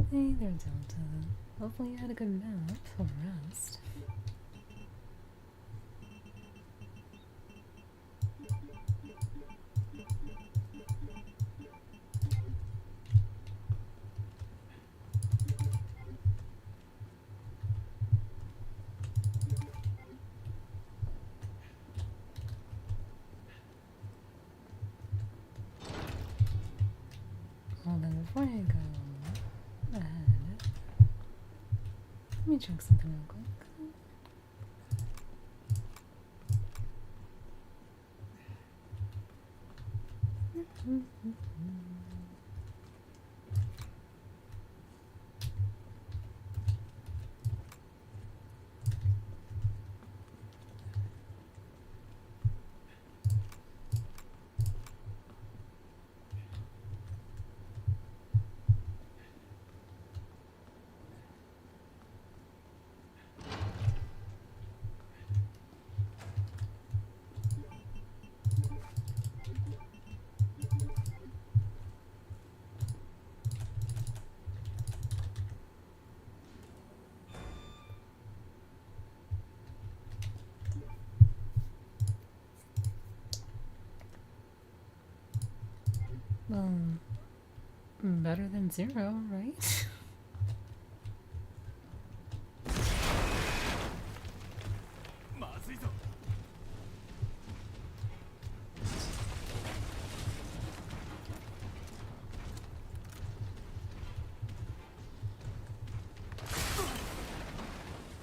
Hey there, Delta. Hopefully you had a good nap or rest. Hold on, before I go ahead, let me check something real quick. Well, better than 0, right?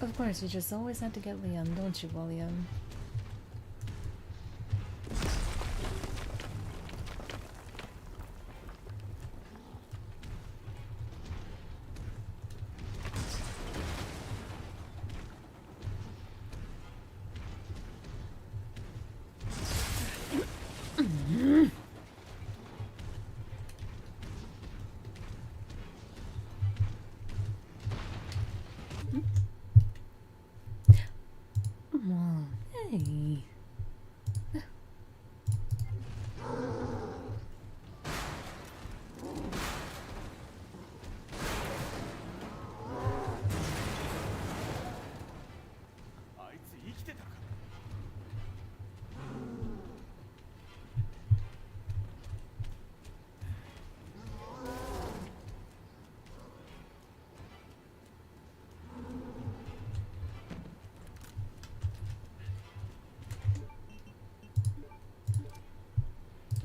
Of course, you just always have to get Liam, don't you, William? Well, hey.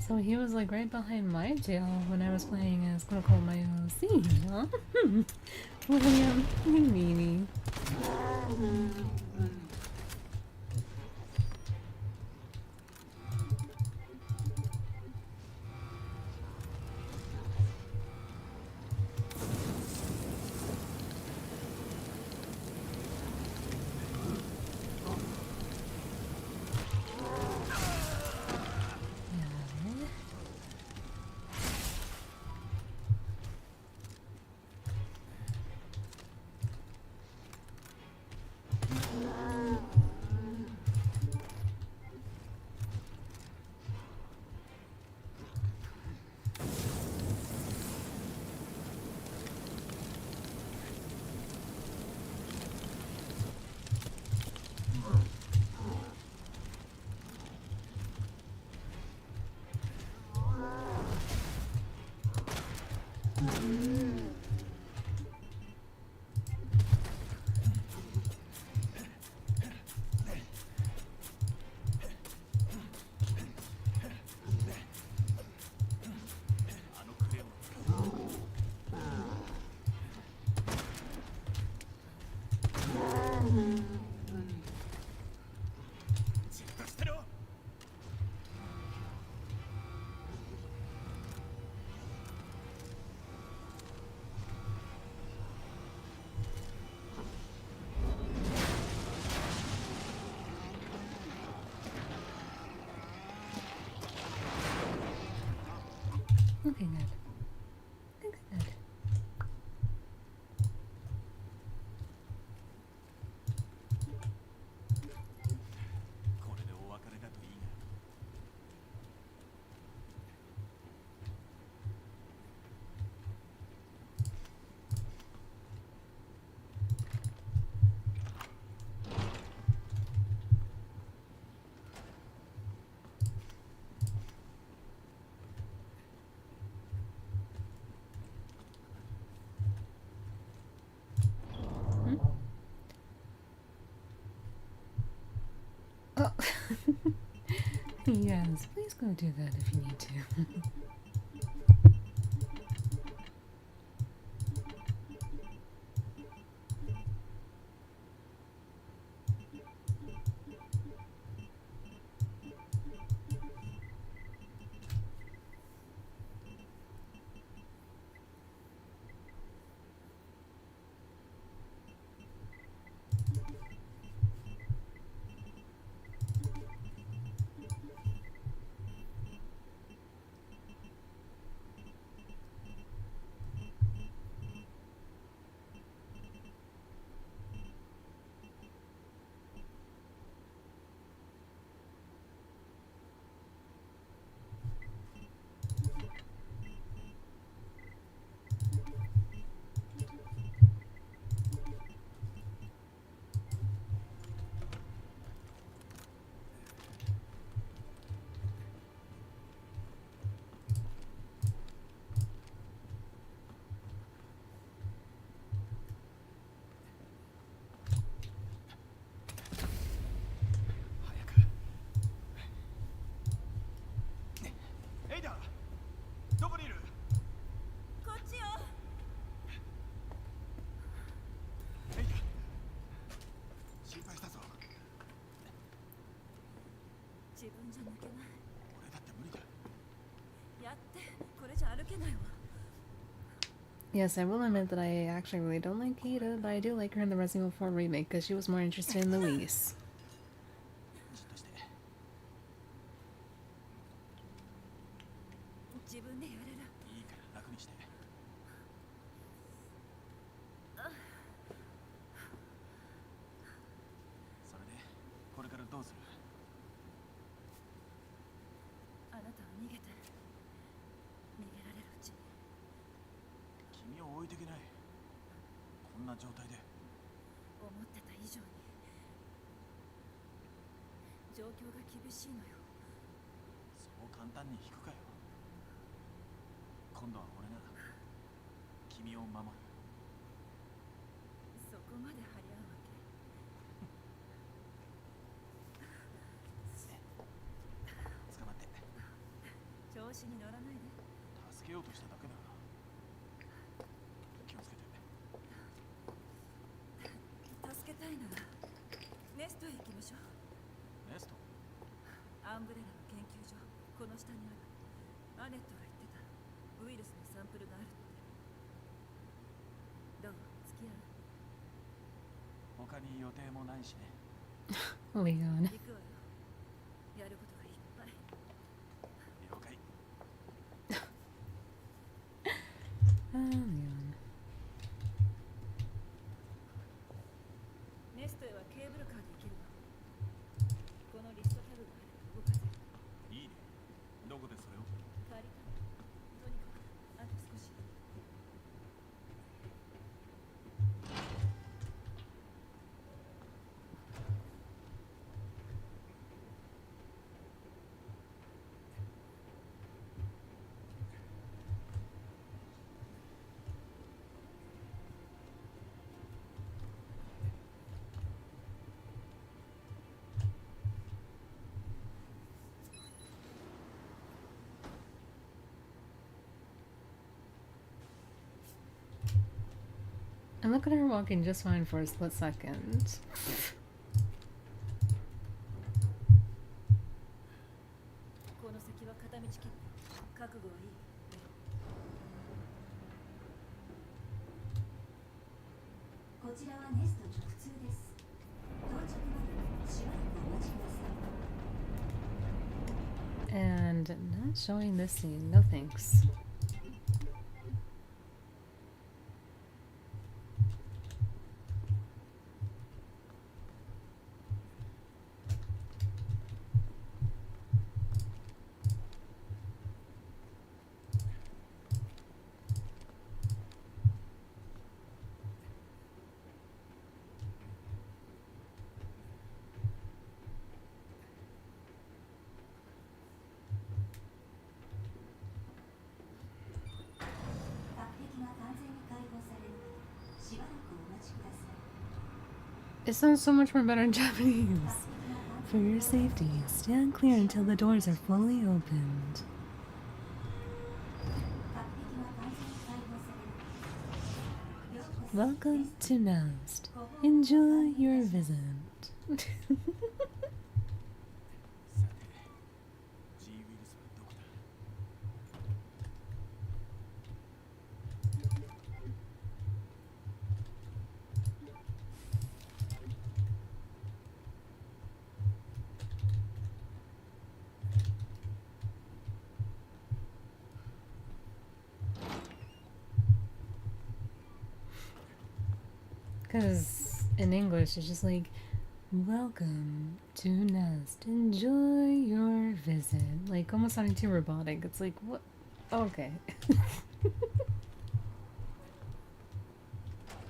So he was like right behind my tail when I was playing as 𝘾𝙖𝙥𝙘𝙤𝙢, huh? William, you meanie. Yes, please go do that if you need to. Yes, I will admit that I actually really don't like Kata, but I do like her in the Resident Evil 4 remake because she was more interested in Luis. Leon. Leon. And look at her walking just fine for a split second. And not showing this scene, no thanks. It sounds so much more better in Japanese. For your safety, stand clear until the doors are fully opened. Welcome to Nest. Enjoy your visit. Because in English, it's just like, welcome to Nest. Enjoy your visit. Like, almost sounding too robotic. It's like, what? Okay.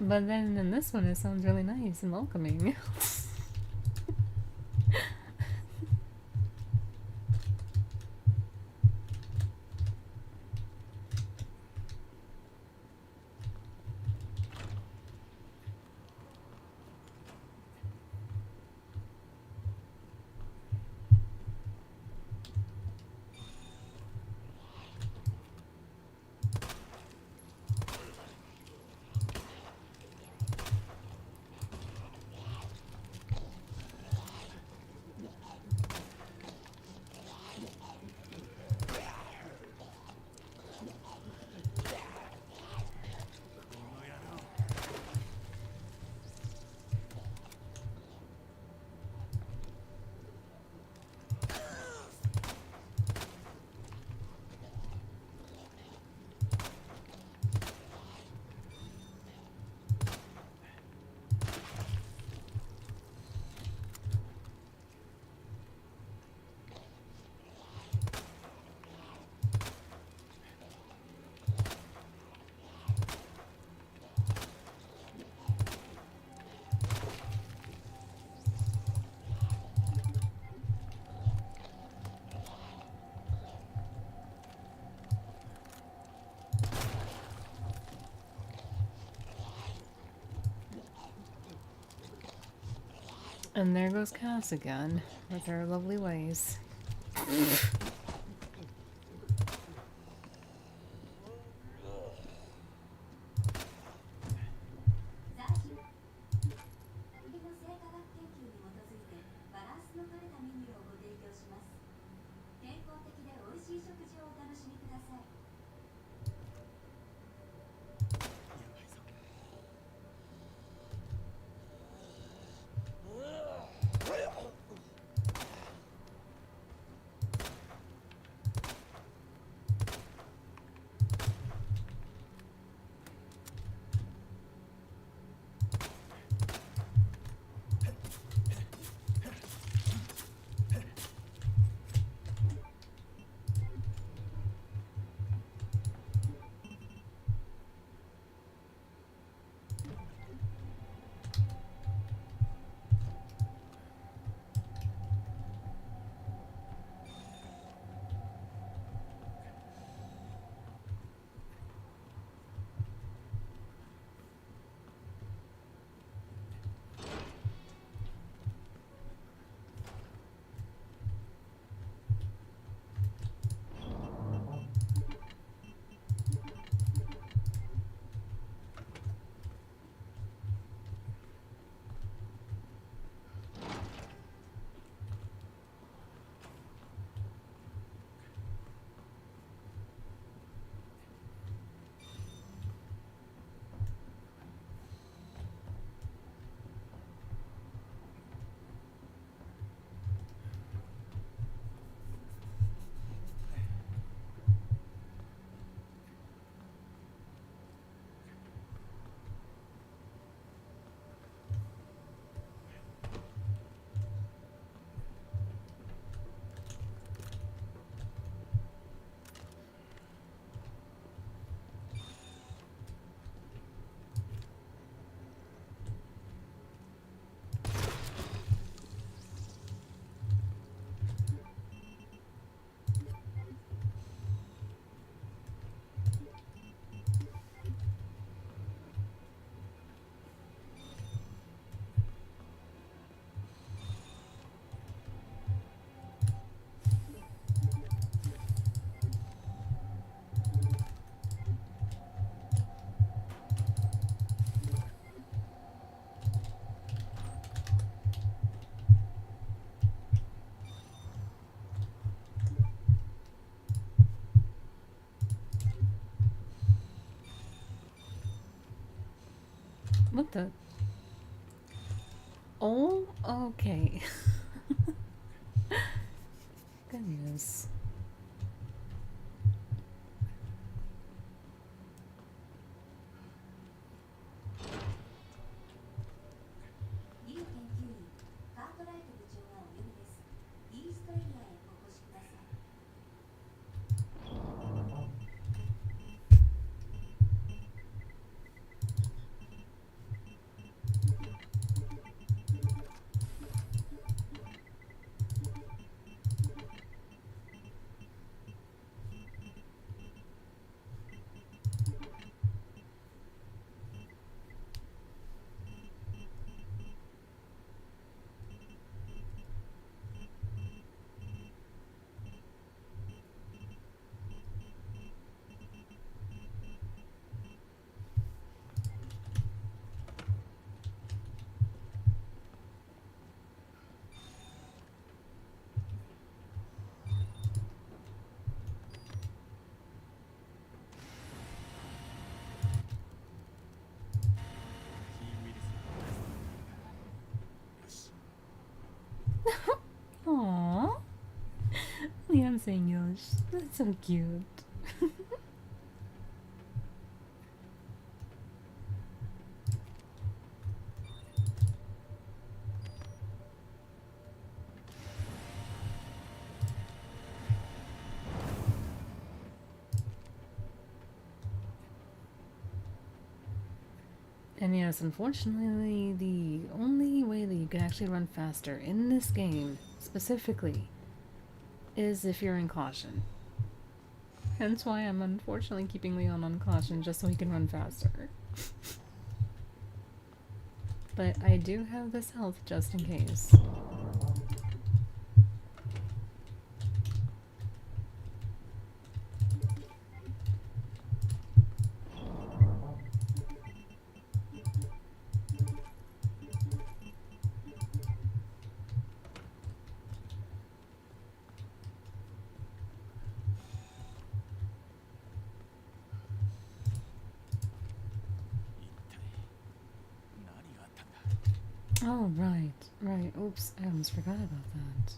But then in this one, it sounds really nice and welcoming. And there goes Cass again, with her lovely ways. What the? Oh, okay. Goodness. Aww. Liam saying Yosh. That's so cute. And yes, unfortunately, the only way that you can actually run faster in this game, specifically, is if you're in caution. Hence why I'm unfortunately keeping Leon on caution, just so he can run faster. But I do have this health just in case. Oh, right, right. Oops, I almost forgot about that.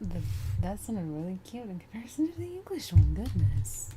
The, that sounded really cute in comparison to the English one. Goodness.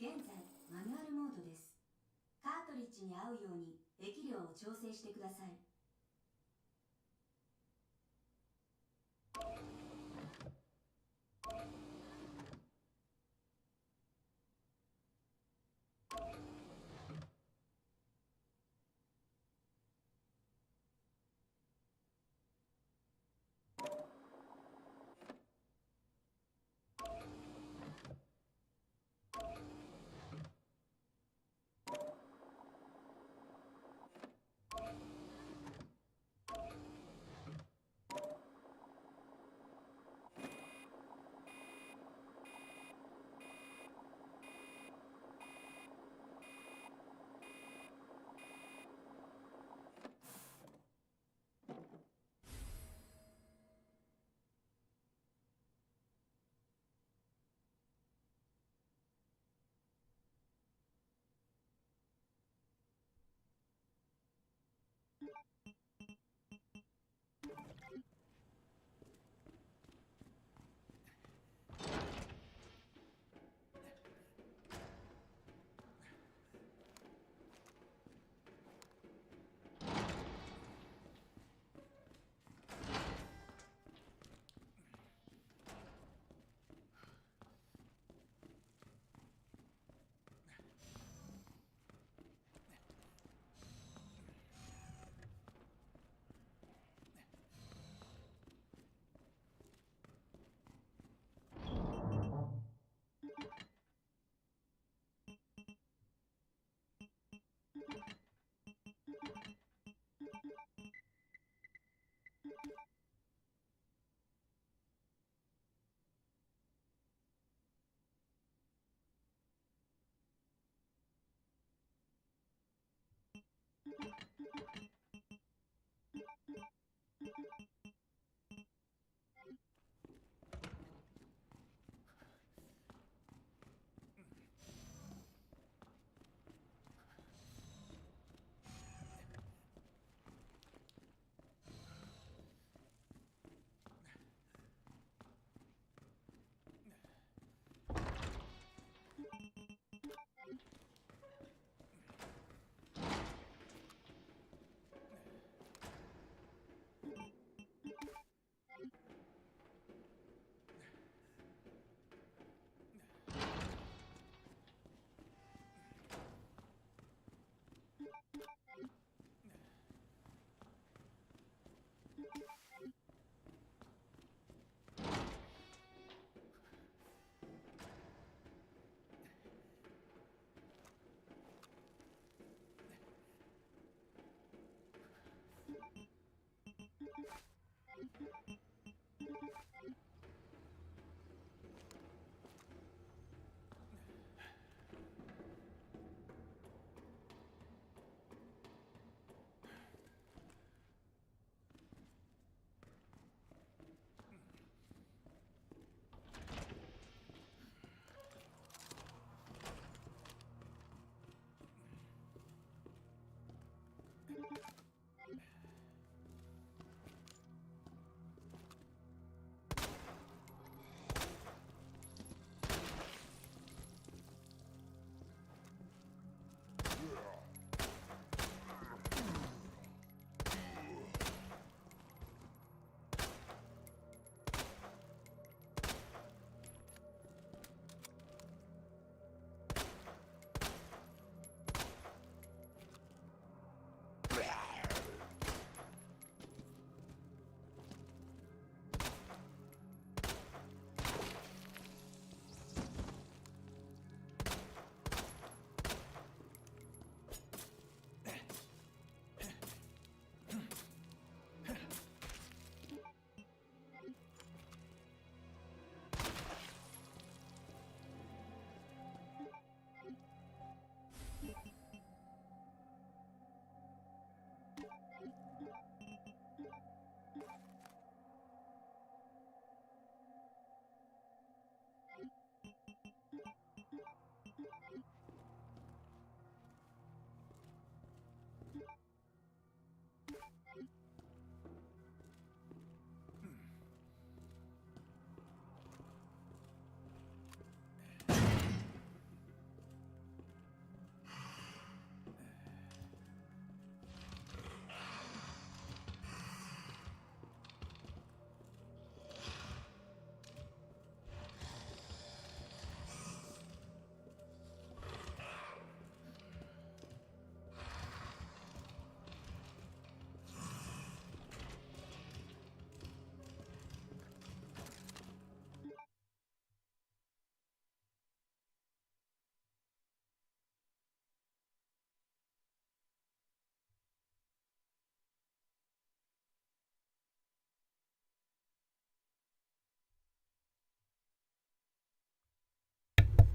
現在マニュアルモードです。カートリッジに合うように液量を調整してください。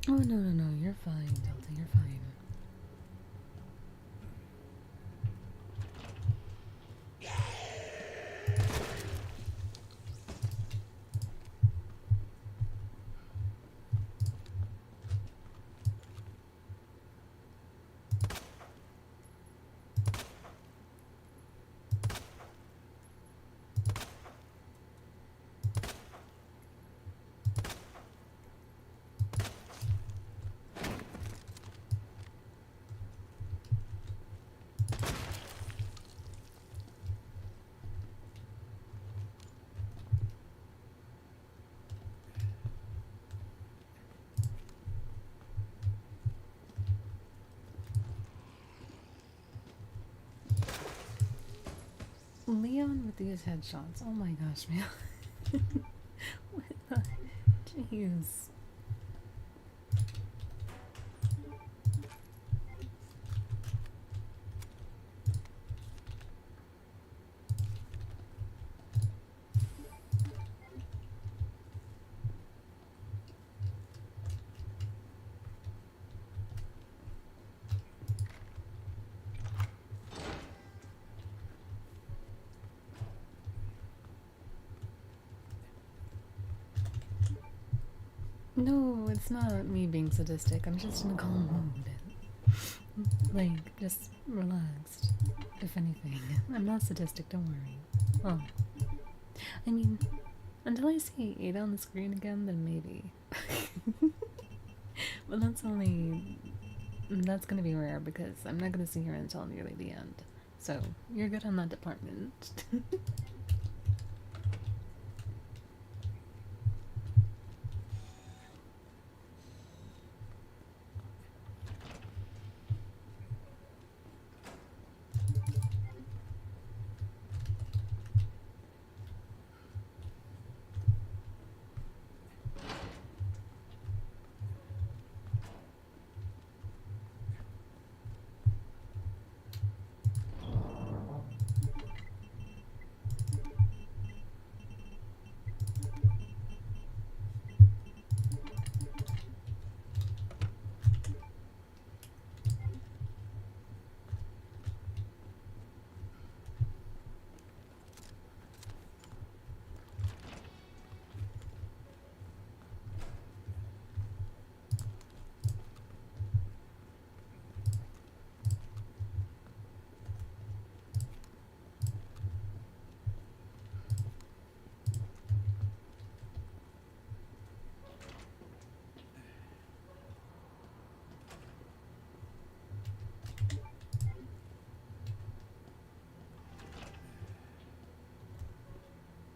Oh, no, you're fine, Delta, you're fine. Leon with these headshots. Oh my gosh, man. What the? Jeez. No, it's not me being sadistic. I'm just in a calm mood. Like, just relaxed. If anything. I'm not sadistic, don't worry. Oh. I mean, until I see Ada on the screen again, then maybe. But that's gonna be rare because I'm not gonna see her until nearly the end. So, you're good on that department.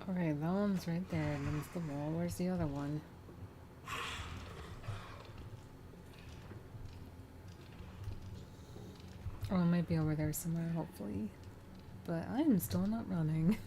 Okay, that one's right there against the wall. Where's the other one? Oh, it might be over there somewhere, hopefully. But I'm still not running.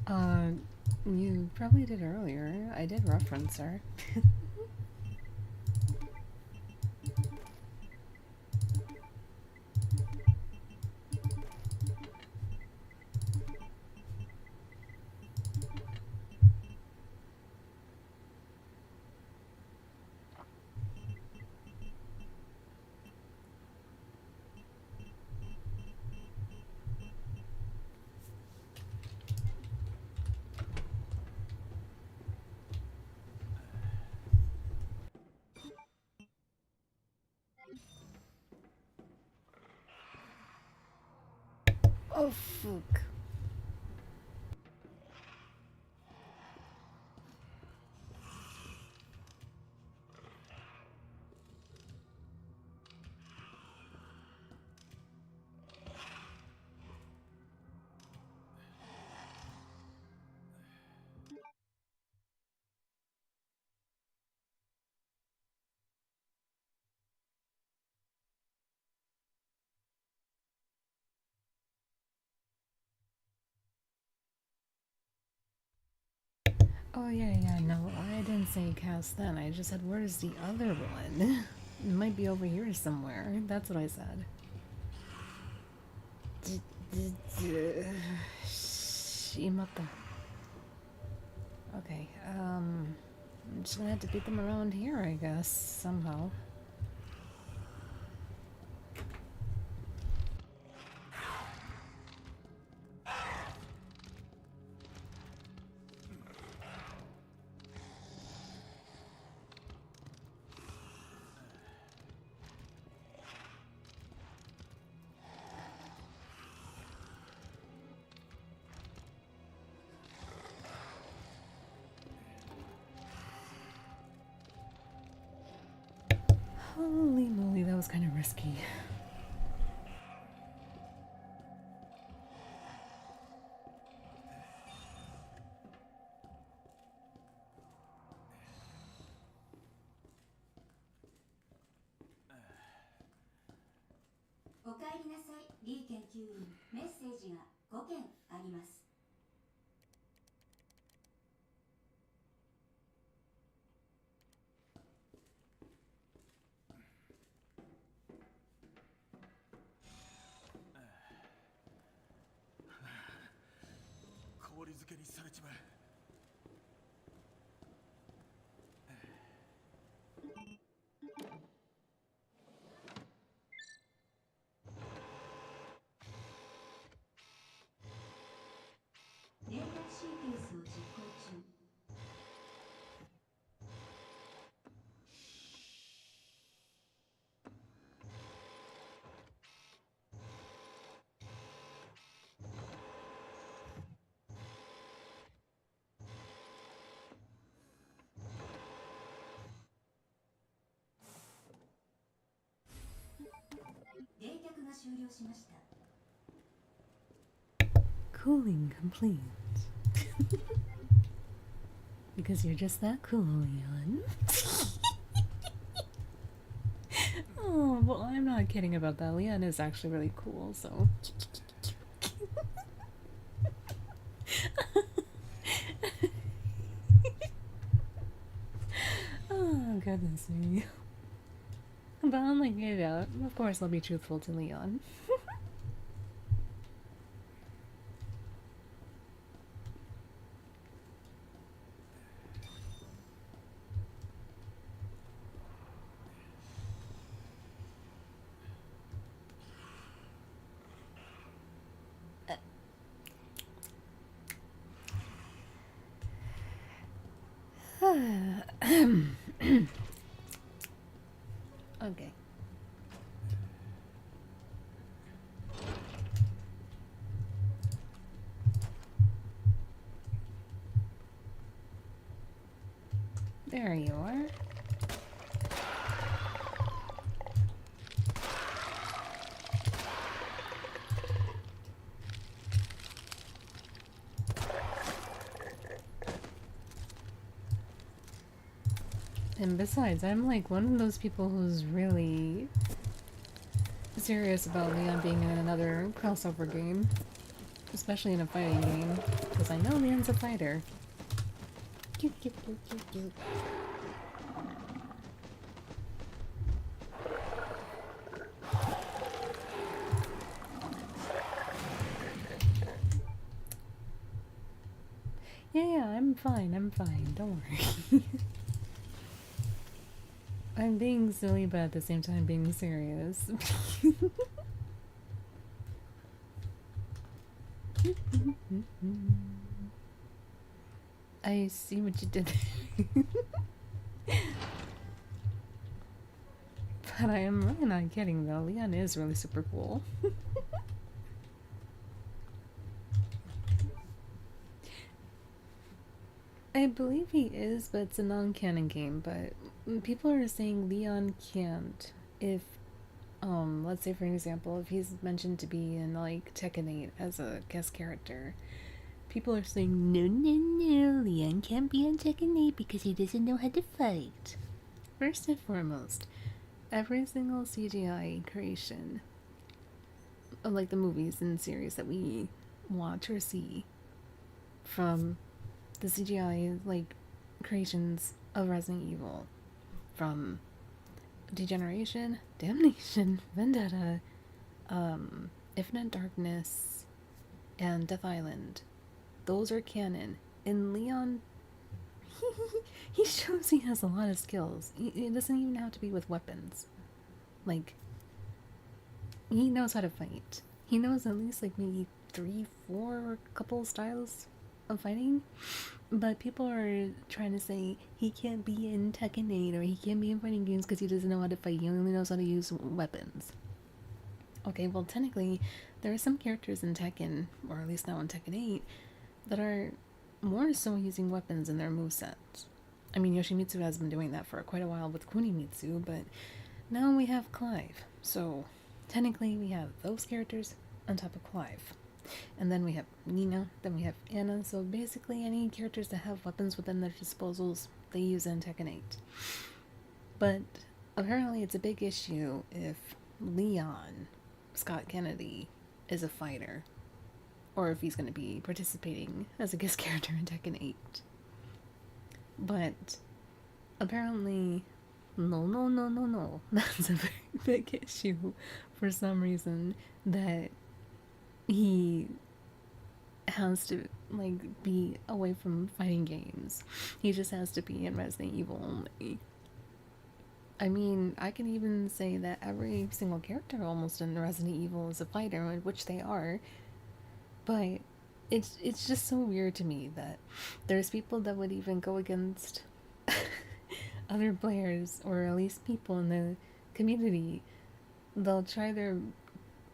Uh, you probably did earlier. I did reference her. Oh, fuck. Oh, yeah, no, I didn't say cast then. I just said, where's the other one? It might be over here somewhere. That's what I said. Shimata. Okay, I'm just gonna have to beat them around here, I guess, somehow. Holy moly, that was kind of risky.おかえりなさい、リー研究員。メッセージが5件あります。氷漬けにされちまう。連絡シーケンスを実行中。冷却が終了しました。Cooling complete. Because you're just that cool, Leon. Oh, well, I'm not kidding about that. Leon is actually really cool, so. Oh, goodness me. But unlike yeah, of course I'll be truthful to Leon. Okay. There you are. And besides, I'm like one of those people who's really serious about Leon being in another crossover game. Especially in a fighting game. Because I know Leon's a fighter. Cute, cute, cute, cute, cute. Yeah, I'm fine, don't worry. I'm being silly, but at the same time being serious. I see what you did there. But I am really not kidding though, Leon is really super cool. I believe he is, but it's a non-canon game. But people are saying Leon can't if, let's say for an example, if he's mentioned to be in like Tekken 8 as a guest character, people are saying no, no, no, Leon can't be in Tekken 8 because he doesn't know how to fight. First and foremost, every single CGI creation, like the movies and series that we watch or see, from the CGI like creations of Resident Evil, from Degeneration, Damnation, Vendetta, Infinite Darkness, and Death Island, those are canon. And Leon, he shows he has a lot of skills. It doesn't even have to be with weapons. Like, he knows how to fight. He knows at least like maybe 3, 4 couple styles of fighting. But people are trying to say he can't be in Tekken 8 or he can't be in fighting games because he doesn't know how to fight. He only knows how to use weapons. Okay, well technically there are some characters in Tekken, or at least now in Tekken 8, that are more so using weapons in their movesets. I mean, Yoshimitsu has been doing that for quite a while with Kunimitsu, but now we have Clive. So technically we have those characters on top of Clive. And then we have Nina, then we have Anna, so basically any characters that have weapons within their disposals, they use in Tekken 8. But apparently it's a big issue if Leon, Scott Kennedy, is a fighter, or if he's going to be participating as a guest character in Tekken 8. But apparently, no. That's a very big issue for some reason, that he has to like be away from fighting games. He just has to be in Resident Evil only. I mean, I can even say that every single character almost in Resident Evil is a fighter, which they are. But it's just so weird to me that there's people that would even go against other players, or at least people in the community. They'll try their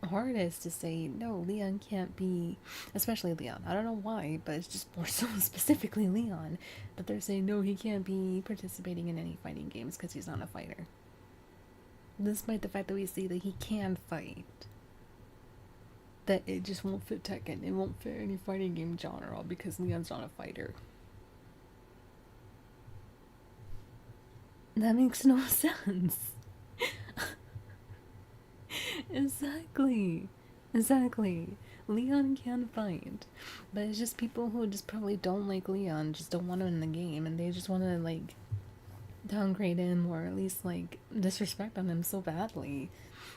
hardest to say, no, Leon can't be, especially Leon. I don't know why, but it's just more so specifically Leon, that they're saying, no, he can't be participating in any fighting games because he's not a fighter. Despite the fact that we see that he can fight. That it just won't fit Tekken. It won't fit any fighting game genre because Leon's not a fighter. That makes no sense. Exactly. Leon can fight. But it's just people who just probably don't like Leon, just don't want him in the game, and they just want to like downgrade him, or at least like disrespect on him so badly,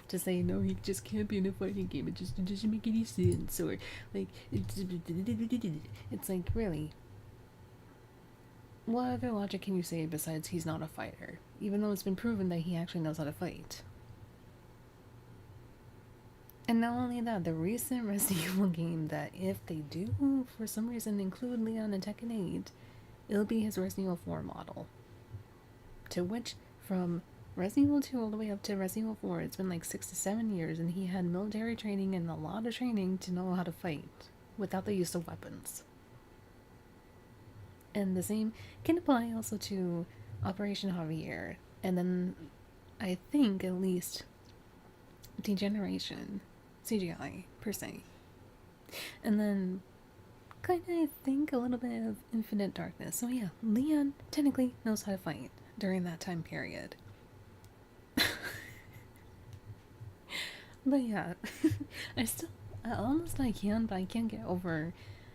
to say no, he just can't be in a fighting game, it doesn't make any sense, or like it's like, really, what other logic can you say besides he's not a fighter, even though it's been proven that he actually knows how to fight? And not only that, the recent Resident Evil game, that if they do for some reason include Leon in Tekken 8, it'll be his Resident Evil 4 model. To which, from Resident Evil 2 all the way up to Resident Evil 4, it's been like 6 to 7 years, and he had military training and a lot of training to know how to fight without the use of weapons. And the same can apply also to Operation Javier, and then I think at least Degeneration, CGI per se. And then kind of, I think, a little bit of Infinite Darkness. So yeah, Leon technically knows how to fight during that time period. But yeah, I can't get over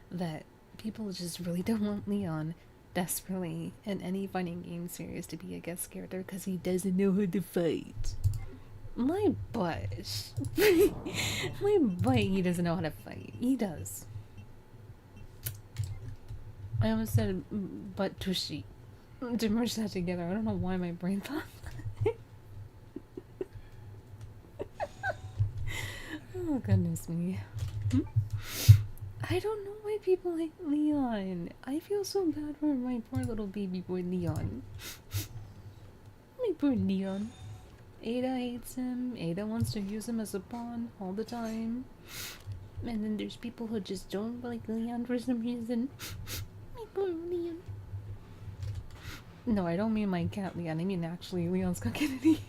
that people just really don't want Leon desperately in any fighting game series to be a guest character because he doesn't know how to fight. My butt. My butt, he doesn't know how to fight. He does. I almost said butt tushy. To merge that together. I don't know why my brain thought that. Oh, goodness me. I don't know why people hate Leon. I feel so bad for my poor little baby boy Leon. My poor Leon. Ada hates him. Ada wants to use him as a pawn all the time. And then there's people who just don't like Leon for some reason. My poor Leon. No, I don't mean my cat Leon. I mean actually Leon Scott Kennedy.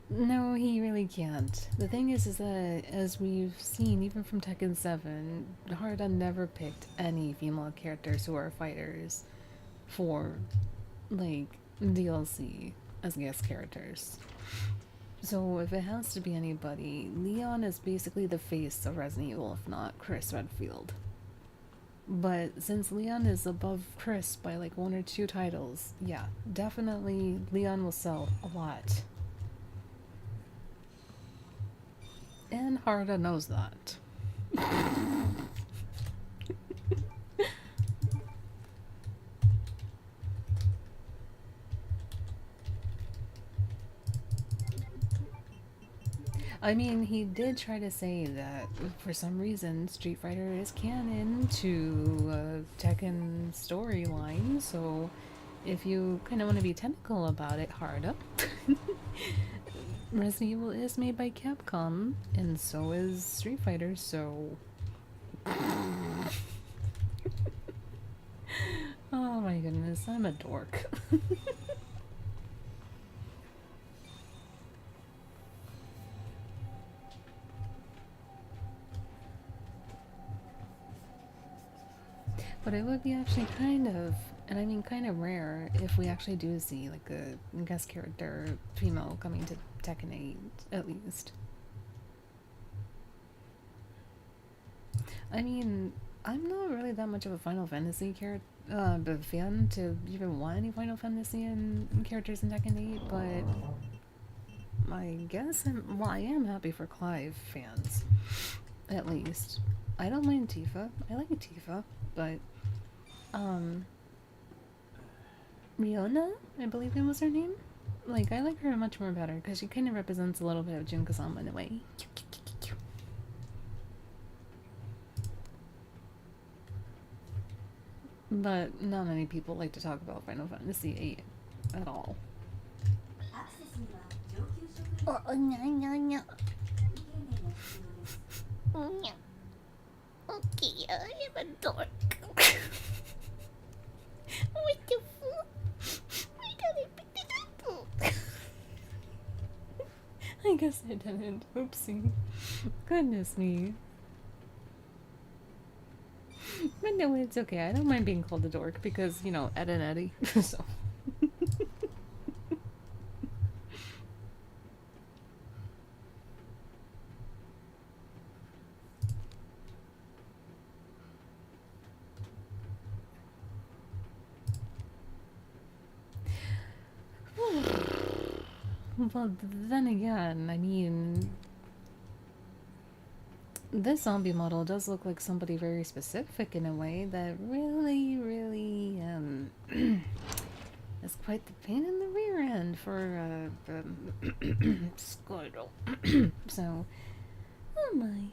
No, he really can't. The thing is that as we've seen, even from Tekken 7, Harda never picked any female characters who are fighters for, like, DLC as guest characters. So if it has to be anybody, Leon is basically the face of Resident Evil, if not Chris Redfield. But since Leon is above Chris by like 1 or 2 titles, yeah, definitely Leon will sell a lot. And Harda knows that. I mean, he did try to say that for some reason Street Fighter is canon to Tekken storyline, so if you kind of want to be technical about it, Harda. Resident Evil is made by Capcom, and so is Street Fighter, so... Oh my goodness, I'm a dork. But it would be actually kind of, and I mean kind of rare, if we actually do see like a guest character female coming to Tekken 8, at least. I mean, I'm not really that much of a Final Fantasy fan to even want any Final Fantasy and characters in Tekken 8, but I guess I am happy for Clive fans, at least. I don't mind Tifa. I like Tifa, but Riona, I believe it was her name. Like, I like her much more better because she kind of represents a little bit of Jun Kazama in a way. But not many people like to talk about Final Fantasy VIII at all. アクセスには上級職員にゃにゃにゃ。丁寧が必要です。にゃ。Okay, I'm a dork. What the fuck? Why did I pick it up? I guess I didn't. Oopsie. Goodness me. But no, it's okay. I don't mind being called a dork because, you know, Ed and Eddie. So. Well, then again, I mean, this zombie model does look like somebody very specific in a way that really, really, is quite the pain in the rear end for, Squirtle. So, oh my.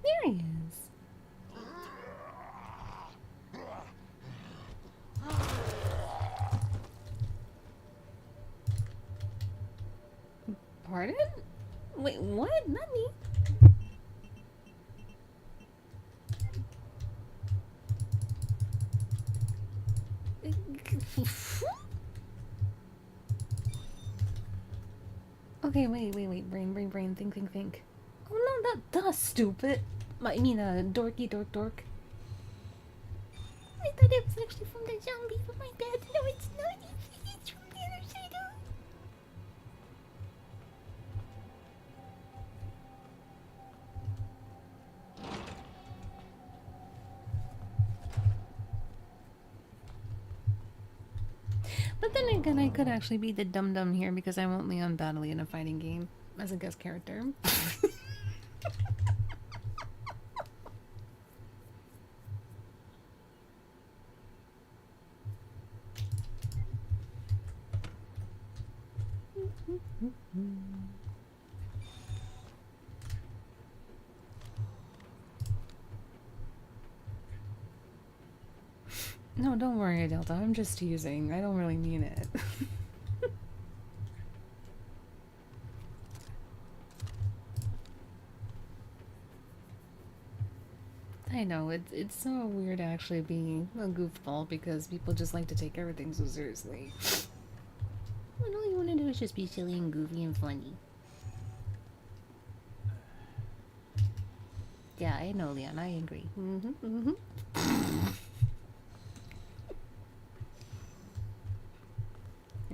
There he is. Pardon? Wait, what? Not me. Okay, wait. Brain. Think. Oh no, not duh, stupid. I mean, dorky, dork. I thought it was actually from the zombie, but my bad. No, it's not. It's from the other side. But then again, I could actually be the dum-dum here because I won't Leon Badly in a fighting game as a guest character. No, don't worry, Delta. I'm just teasing. I don't really mean it. I know, it's so weird actually being a goofball because people just like to take everything so seriously. When all you want to do is just be silly and goofy and funny. Yeah, I know, Leon. I agree.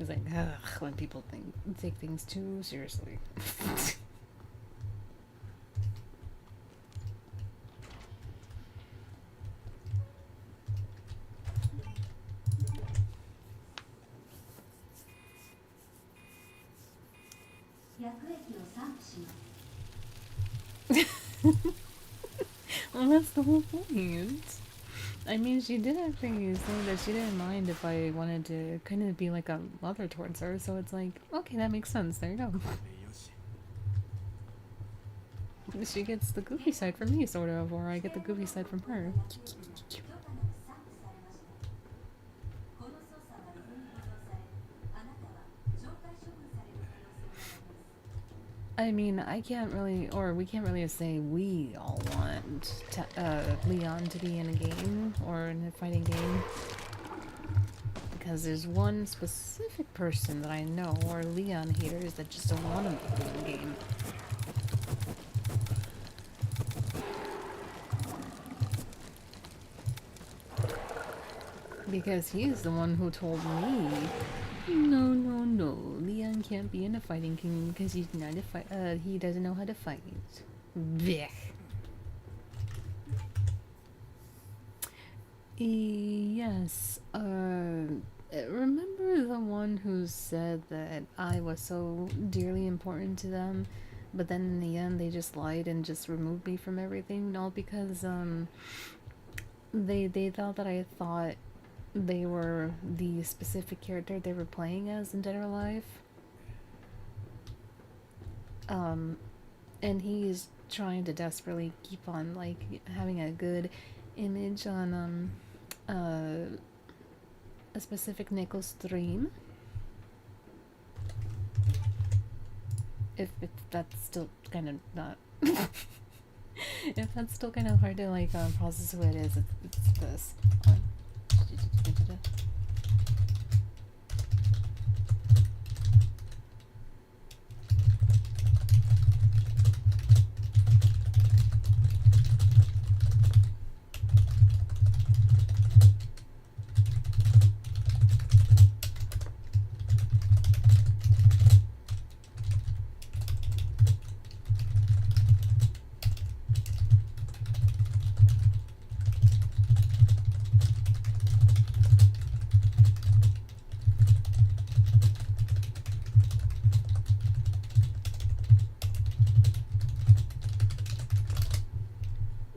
It's like, ugh, when people take things too seriously. Well, that's the whole point. I mean, she did actually say that she didn't mind if I wanted to kind of be like a mother towards her, so it's like, okay, that makes sense. There you go. She gets the goofy side from me, sort of, or I get the goofy side from her. I mean, I can't really, or we can't really say we all want Leon to be in a game, or in a fighting game. Because there's one specific person that I know, or Leon haters, that just don't want him to be in the game. Because he's the one who told me, no, no, no, Leon can't be in a fighting game because he's not a he doesn't know how to fight. Blech. Yes, remember the one who said that I was so dearly important to them, but then in the end they just lied and just removed me from everything, all because, they thought that I thought they were the specific character they were playing as in Dead or Alive. And he's trying to desperately keep on, like, having a good image on, a specific Nico stream. If that's still kind of not... if that's still kind of hard to, like, process who it is, it's this.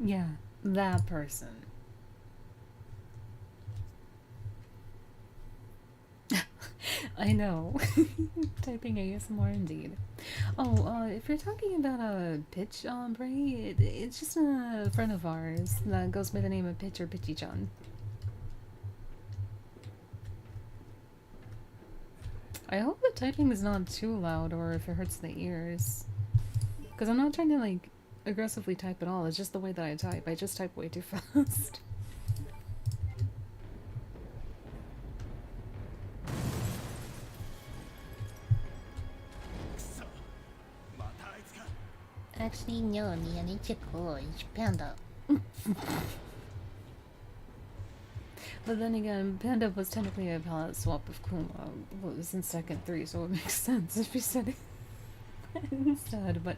Yeah, that person. I know. Typing ASMR indeed. Oh, if you're talking about a pitch ombre, it's just a friend of ours that goes by the name of Pitch or Pitchy-chan. I hope the typing is not too loud or if it hurts the ears. Because I'm not trying to, like, aggressively type at all. It's just the way that I type. I just type way too fast. Actually, no, Leon. It's a cool. It's Panda. But then again, Panda was technically a palette swap of Kuma. Well, it was in second 3, so it makes sense if you said it instead, but...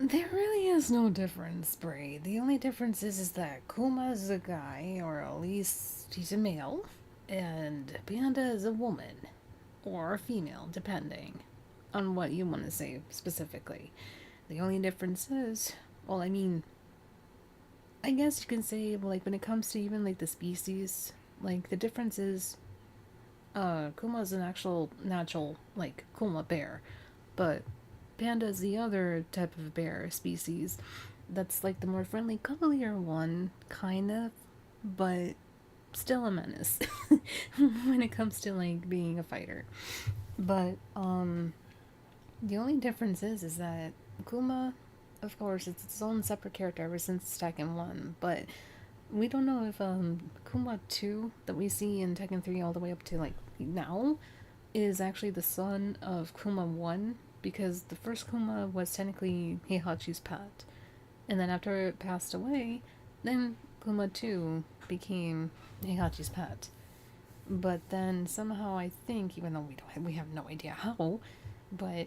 There really is no difference, Bray. The only difference is that Kuma's a guy, or at least he's a male, and Panda is a woman, or a female, depending on what you want to say specifically. The only difference is, well, I mean, I guess you can say, like, when it comes to even, like, the species, like, the difference is, Kuma's an actual, natural, like, Kuma bear, but Panda is the other type of bear species that's, like, the more friendly, cuddlier one, kind of, but still a menace when it comes to, like, being a fighter. But, the only difference is that Kuma, of course, it's its own separate character ever since Tekken 1, but we don't know if Kuma 2 that we see in Tekken 3 all the way up to like now is actually the son of Kuma 1, because the first Kuma was technically Heihachi's pet. And then after it passed away, then Kuma 2 became Heihachi's pet. But then somehow I think, even though we have no idea how, but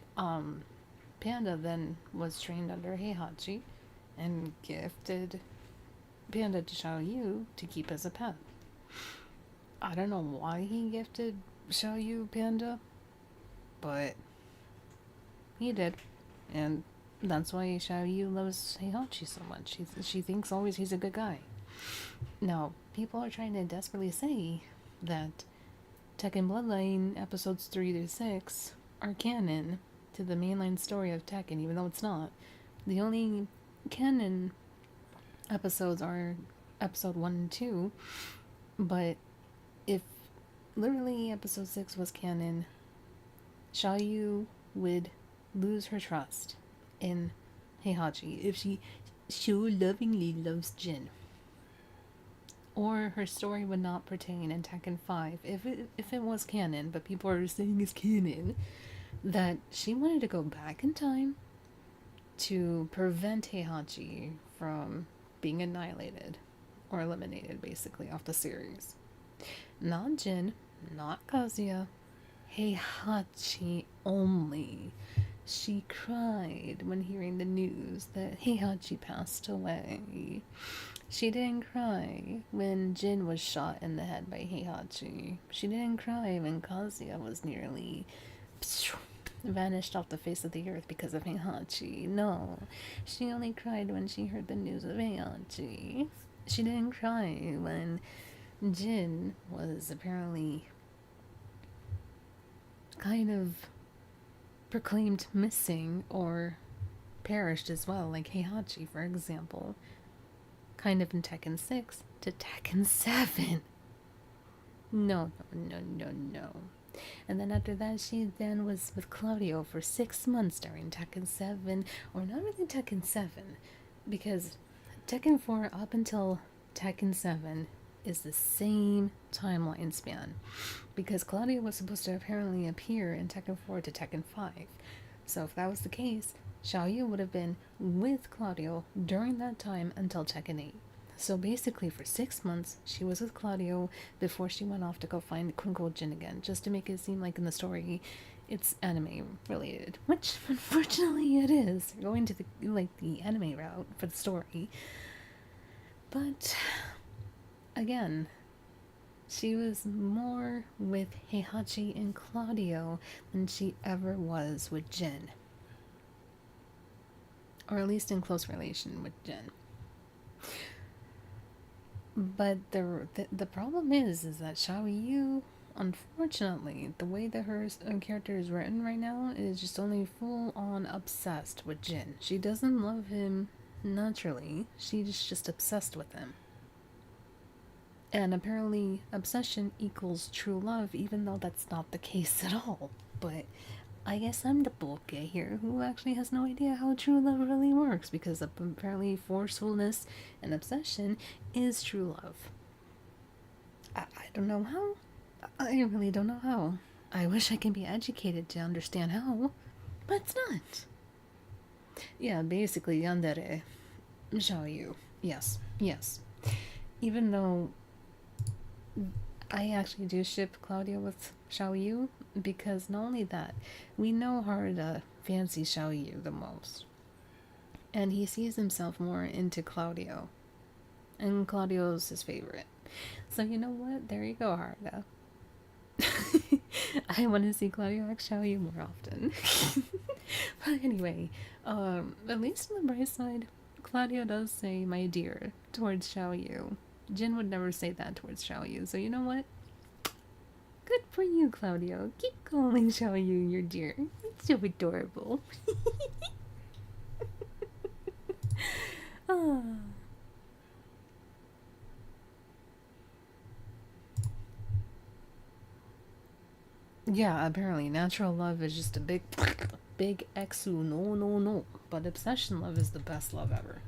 Panda then was trained under Heihachi and gifted Panda to Xiaoyu to keep as a pet. I don't know why he gifted Xiaoyu Panda, but he did. And that's why Xiaoyu loves Heihachi so much. She thinks always he's a good guy. Now, people are trying to desperately say that Tekken Bloodline episodes 3 to 6 are canon to the mainline story of Tekken, even though it's not. The only canon episodes are episode 1 and 2, but if literally episode 6 was canon, Xiaoyu would lose her trust in Heihachi if she so lovingly loves Jin. Or her story would not pertain in Tekken 5 if it was canon, but people are saying it's canon, that she wanted to go back in time to prevent Heihachi from being annihilated or eliminated, basically, off the series. Not Jin, not Kazuya. Heihachi only. She cried when hearing the news that Heihachi passed away. She didn't cry when Jin was shot in the head by Heihachi. She didn't cry when Kazuya was nearly vanished off the face of the earth because of Heihachi. No, she only cried when she heard the news of Heihachi. She didn't cry when Jin was apparently kind of proclaimed missing or perished as well, like Heihachi, for example. Kind of in Tekken 6 to Tekken 7. No. And then after that, she then was with Claudio for 6 months during Tekken 7, or not really Tekken 7, because Tekken 4 up until Tekken 7 is the same timeline span, because Claudio was supposed to apparently appear in Tekken 4 to Tekken 5. So if that was the case, Xiaoyu would have been with Claudio during that time until Tekken 8. So basically for 6 months, she was with Claudio before she went off to go find Kunko Jin again, just to make it seem like in the story it's anime related, which unfortunately it is, going to the anime route for the story. But again, she was more with Heihachi and Claudio than she ever was with Jin. Or at least in close relation with Jin. But the problem is that Xiaoyu, unfortunately, the way that her character is written right now is just only full-on obsessed with Jin. She doesn't love him naturally. She's just obsessed with him. And apparently obsession equals true love, even though that's not the case at all. But I guess I'm the bulk here who actually has no idea how true love really works, because apparently forcefulness and obsession is true love. I don't know how. I really don't know how. I wish I could be educated to understand how, but it's not. Yeah, basically yandere. Xiaoyu. Yes. Even though I actually do ship Claudio with Xiaoyu, because not only that, we know Haruda fancies Xiaoyu the most. And he sees himself more into Claudio. And Claudio's his favorite. So you know what? There you go, Haruda. I want to see Claudio act Xiaoyu more often. But anyway, at least on the bright side, Claudio does say my dear towards Xiaoyu. Jin would never say that towards Xiaoyu, so you know what? Good for you, Claudio. Keep calling Xiaoyu your dear. It's so adorable. Ah. Yeah, apparently natural love is just a big exu no. But obsession love is the best love ever.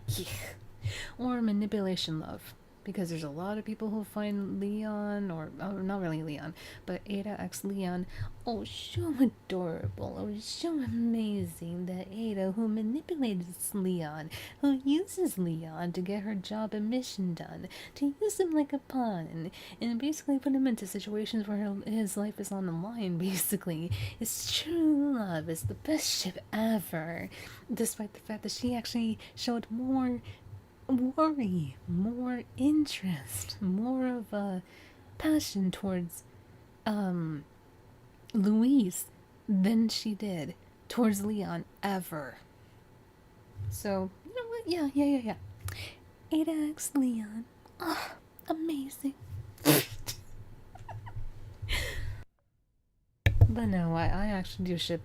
Or manipulation love. Because there's a lot of people who find Leon, or not really Leon, but Ada x Leon, oh, so adorable, oh, so amazing, that Ada, who manipulates Leon, who uses Leon to get her job and mission done, to use him like a pawn, and basically put him into situations where his life is on the line, basically. It's true love, it's the best ship ever, despite the fact that she actually showed more worry, more interest, more of a passion towards Louise than she did towards Leon ever. So, you know what? Yeah. Ada x Leon. Oh, amazing. But no, I actually do ship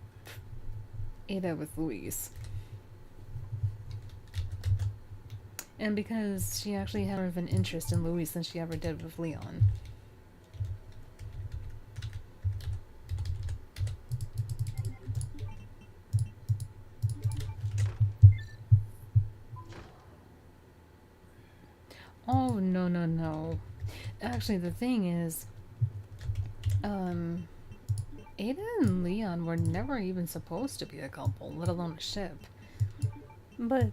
Ada with Louise. And because she actually had more of an interest in Louise than she ever did with Leon. Oh, no. Actually, the thing is, Ada and Leon were never even supposed to be a couple, let alone a ship. But,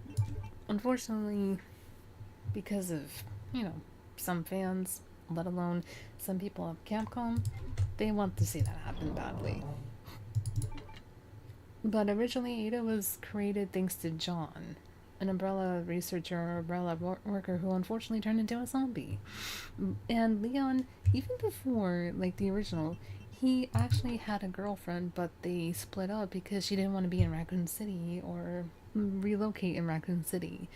unfortunately, because of, some fans, let alone some people at Capcom, they want to see that happen badly. But originally, Ada was created thanks to John, an Umbrella researcher or Umbrella worker who unfortunately turned into a zombie. And Leon, even before, like, the original, he actually had a girlfriend, but they split up because she didn't want to be in Raccoon City or relocate in Raccoon City.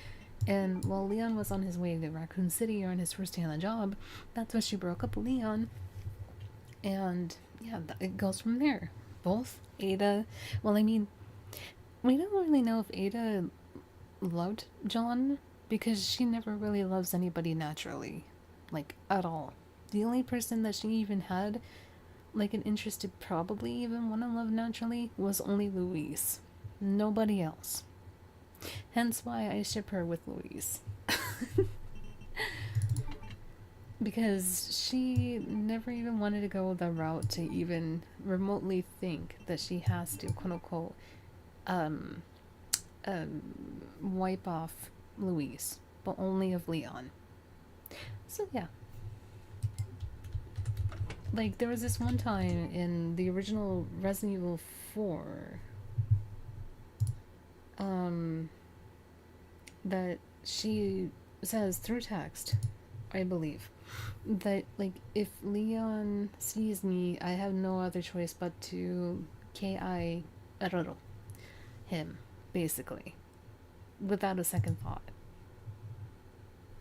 And while Leon was on his way to Raccoon City or on his first day on the job, that's when she broke up with Leon. And yeah, it goes from there. Both Ada, well, I mean, we don't really know if Ada loved John because she never really loves anybody naturally, like, at all. The only person that she even had, like, an interest to probably even want to love naturally was only Louise. Nobody else. Hence why I ship her with Louise. Because she never even wanted to go the route to even remotely think that she has to, quote unquote, wipe off Louise, but only of Leon. So yeah. Like, there was this one time in the original Resident Evil 4, that she says through text, I believe, that, like, if Leon sees me, I have no other choice but to 𝘾𝙖𝙥𝙘𝙤𝙢 him, basically, without a second thought.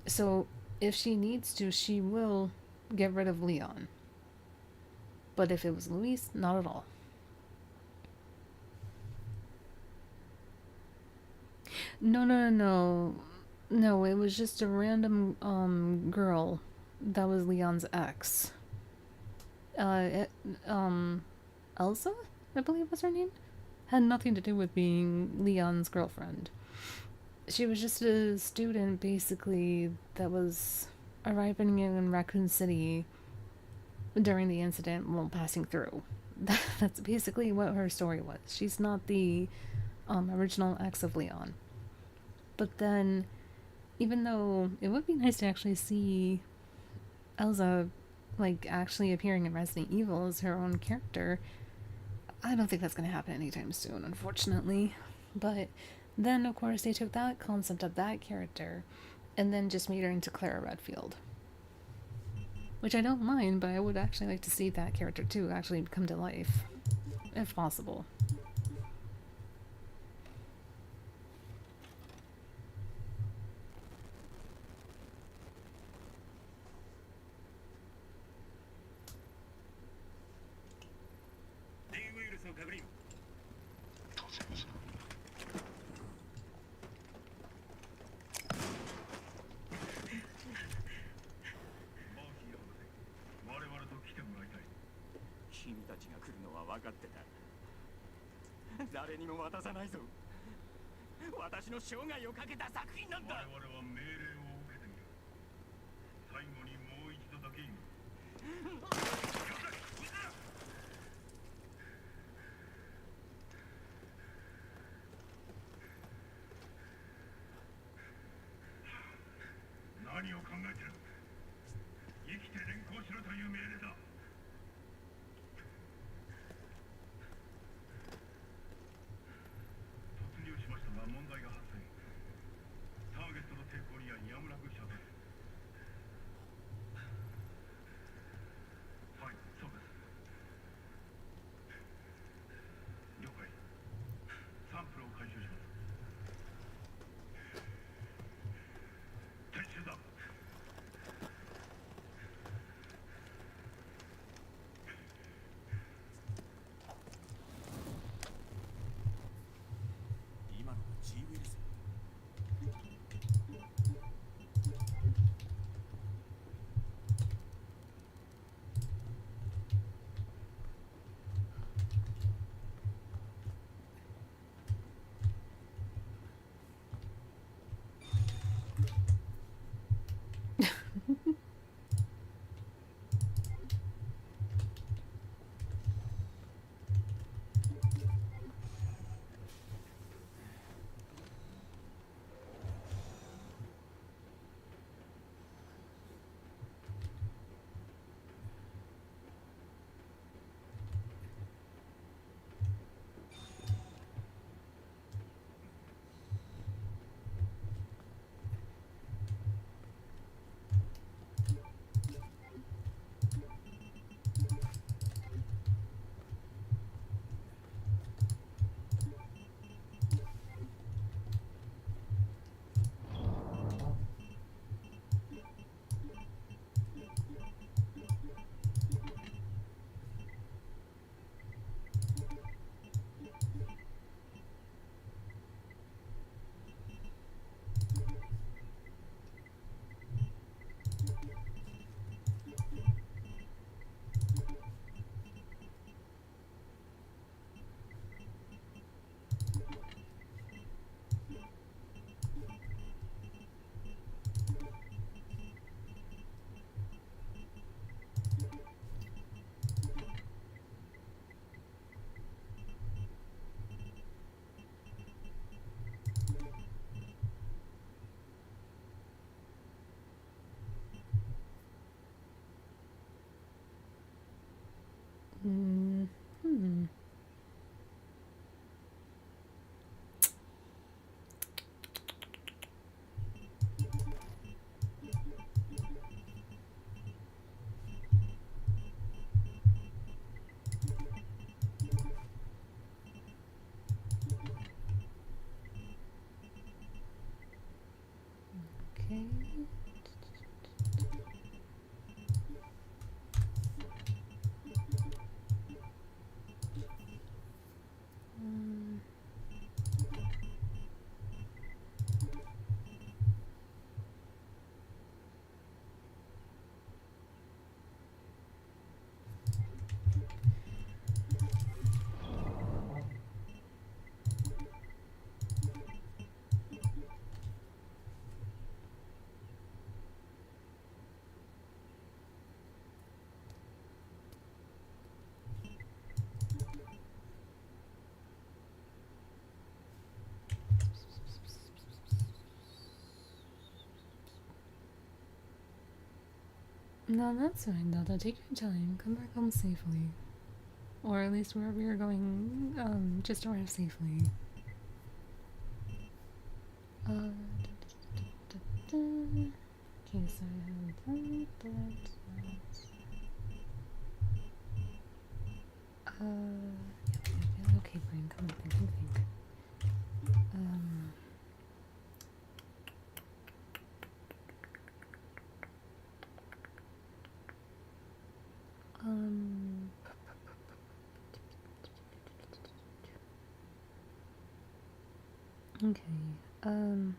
So, if she needs to, she will get rid of Leon. But if it was Luis, not at all. No. No, it was just a random girl that was Leon's ex. Elsa, I believe was her name? Had nothing to do with being Leon's girlfriend. She was just a student, basically, that was arriving in Raccoon City during the incident while passing through. That's basically what her story was. She's not the original ex of Leon. But then, even though it would be nice to actually see Elsa, like, actually appearing in Resident Evil as her own character, I don't think that's going to happen anytime soon, unfortunately. But then, of course, they took that concept of that character and then just made her into Clara Redfield. Which I don't mind, but I would actually like to see that character too actually come to life, if possible. Hmm. Okay. No, that's fine, Dada. Take your time. Come back home safely. Or at least wherever you're going, just arrive safely. Okay, so I have that, yeah, okay, brain, come on, think. Okay, alright.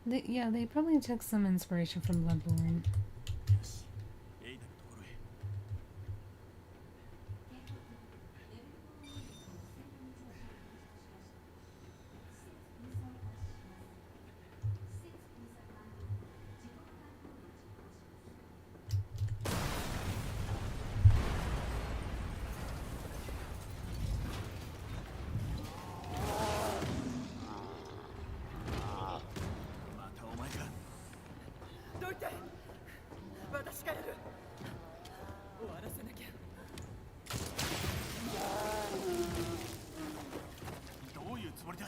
Yeah, they probably took some inspiration from Bloodborne. よしエイダのところへ。またお前か。どいて、私がやる。終わらせなきゃ。どういうつもりだ。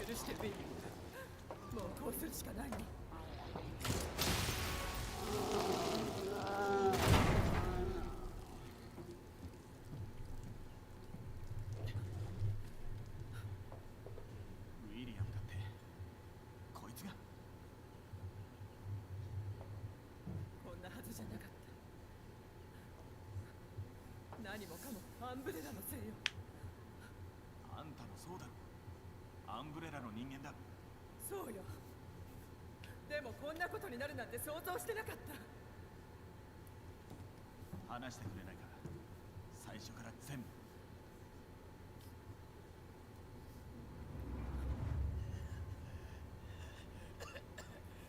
許してビー。もうこうするしかないの。ウィリアムだってこいつが。こんなはずじゃなかった。何もかもアンブレラのせいよ。あんたもそうだろ。アンブレラの人間だ。そうよ。でもこんなことになるなんて想像してなかった。話してくれないか。最初から全部。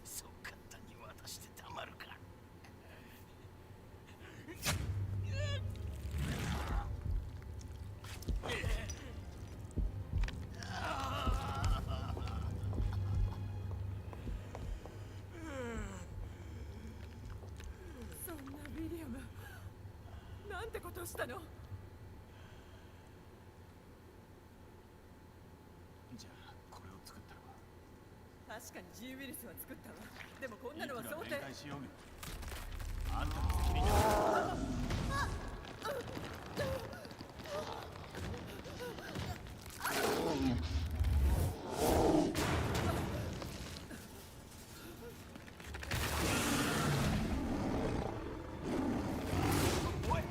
そう簡単に渡してたまるか。そんなウィリアム、なんてことをしたの。じゃあこれを作ったのは。確かに G ウイルスは作ったわ。でもこんなのは想定。いくら弁解しようがあんたの責任だ。おい。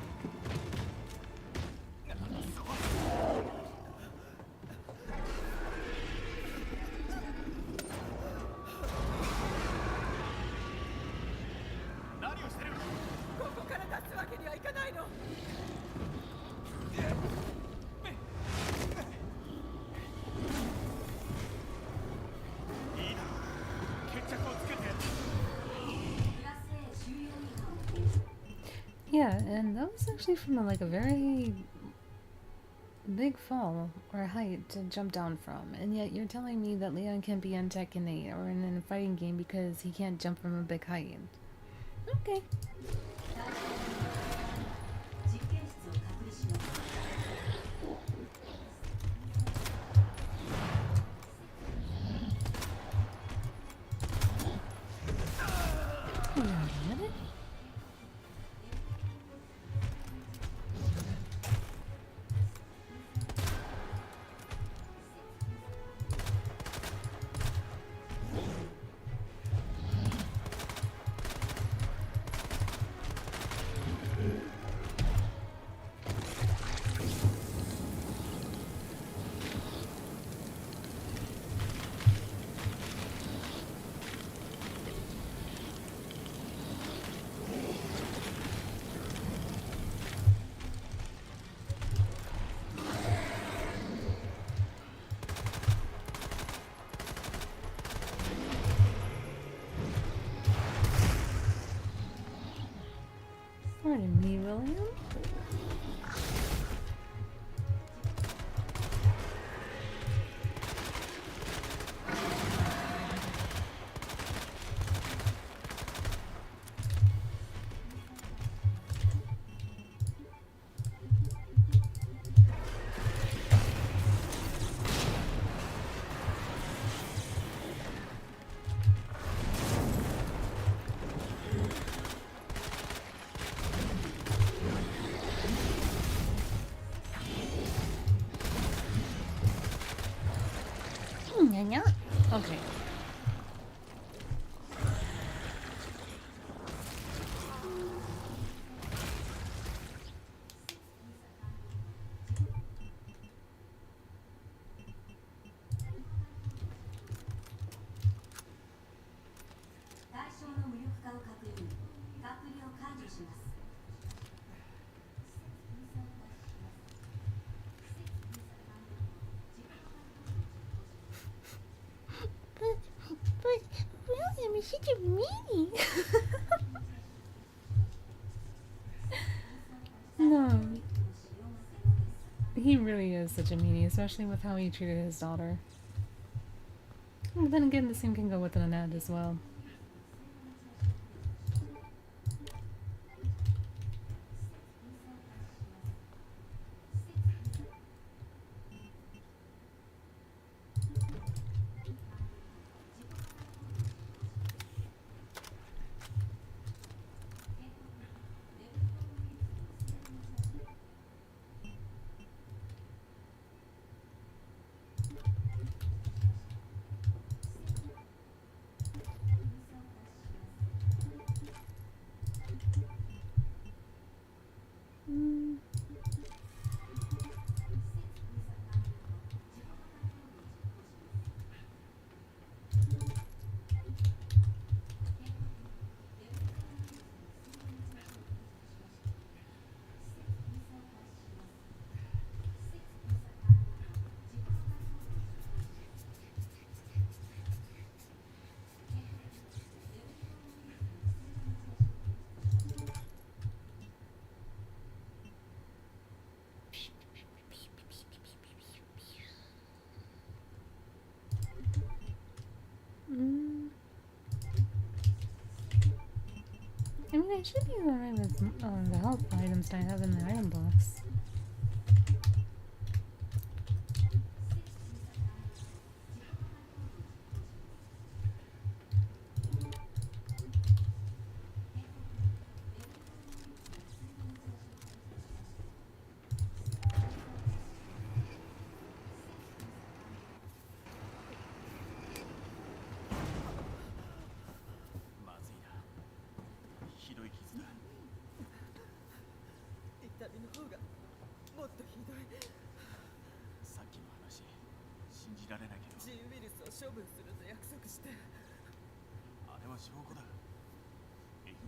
And that was actually from like a very big fall or height to jump down from. And yet you're telling me that Leon can't be on Tekken 8 or in a fighting game because he can't jump from a big height. Okay. 実験室を隔離します。 Pardon me, William? Okay. But William is such a meanie. No. He really is such a meanie, especially with how he treated his daughter. But then again, the same can go with Annette as well. I mean, I should be alright with the health items I have in the item box.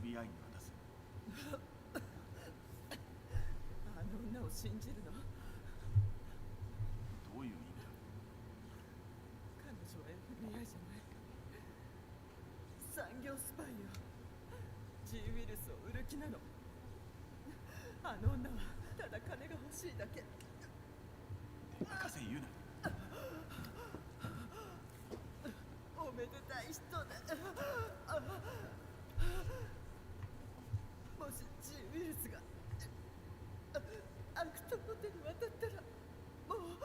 FBI に渡す。あの女を信じるの？どういう意味だ？彼女は FBI じゃない。産業スパイよ。G ウイルスを売る気なの。あの女はただ金が欲しいだけ。任せ言うな。おめでたい人だ。もし G ウイルスがアクトの手に渡ったらもう。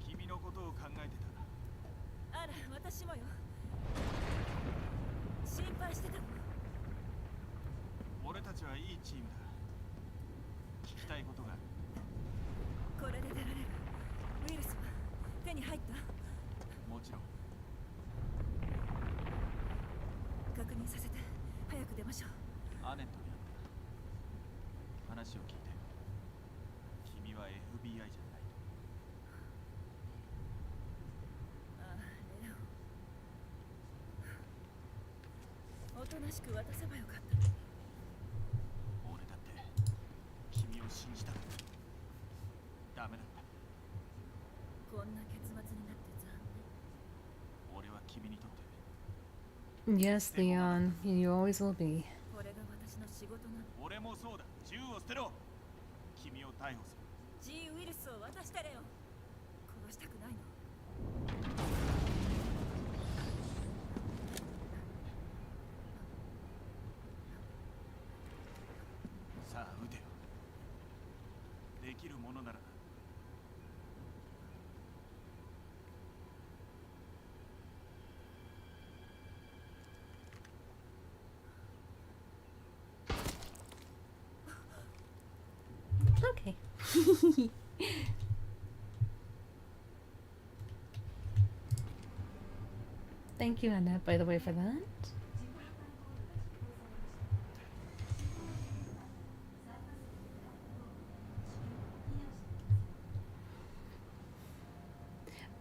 君のことを考えてた。あら、私もよ。心配してたの。俺たちはいいチームだ。聞きたいことがある。これで出られる。ウイルスは手に入った？もちろん。確認させて。早く出ましょう。アネットに会った。話を聞いて。君は FBI じゃない。ああ、レオン。おとなしく渡せばよかったのに。俺だって君を信じた。ダメだった。こんな結末になって残念。俺は君にとって。 Yes, Leon, you always will be. これが私の仕事なの。俺もそうだ。銃を捨てろ。君を逮捕する。 G ウイルスを渡してレオン。殺したくないの。さあ撃てよ。できるものならな。Okay. Thank you, Annette, by the way, for that.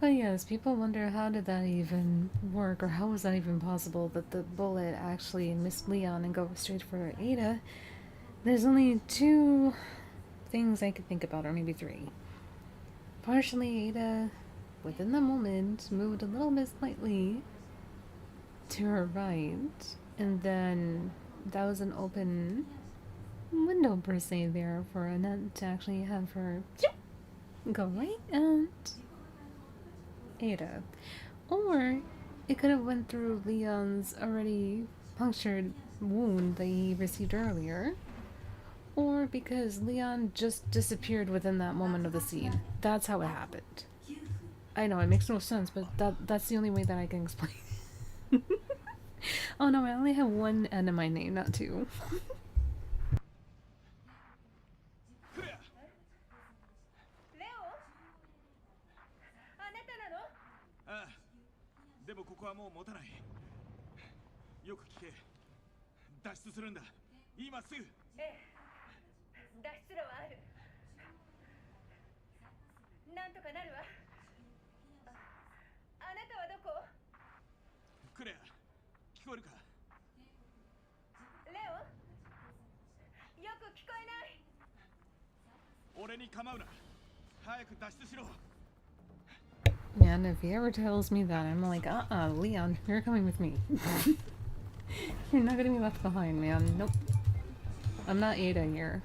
But yes, people wonder how did that even work, or how was that even possible that the bullet actually missed Leon and go straight for Ada. There's only two things I could think about, or maybe three. Partially, Ada, within the moment, moved a little bit slightly to her right, and then that was an open window per se there for Annette to actually have her go right and Ada. Or it could have went through Leon's already punctured wound that he received earlier. Or because Leon just disappeared within that moment of the scene. That's how it happened. I know, it makes no sense, but that's the only way that I can explain it. Oh no, I only have one N in my name, not two. でもここはもう持たない。よく聞け。脱出するんだ。今すぐ。ええ。脱出路はある。なんとかなるわ。こえるか？レオン、よく聞こえない。俺に構うな。早く脱出しろ。 Man, if he ever tells me that, I'm like, Leon, you're coming with me. You're not gonna be left behind, man. Nope. I'm not Ada here.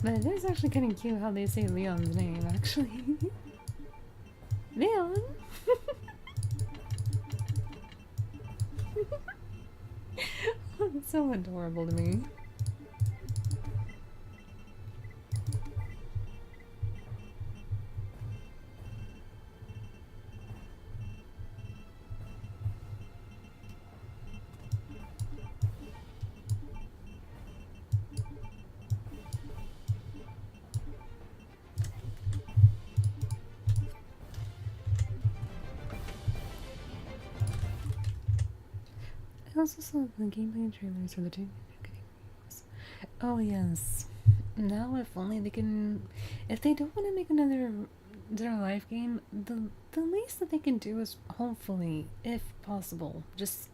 But it is actually kind of cute how they say Leon's name, actually. Leon! It's so adorable to me. I also saw the gameplay trailers for the two games. Oh yes. Now if only they can... If they don't want to make another Dead or Alive game, the least that they can do is hopefully, if possible, just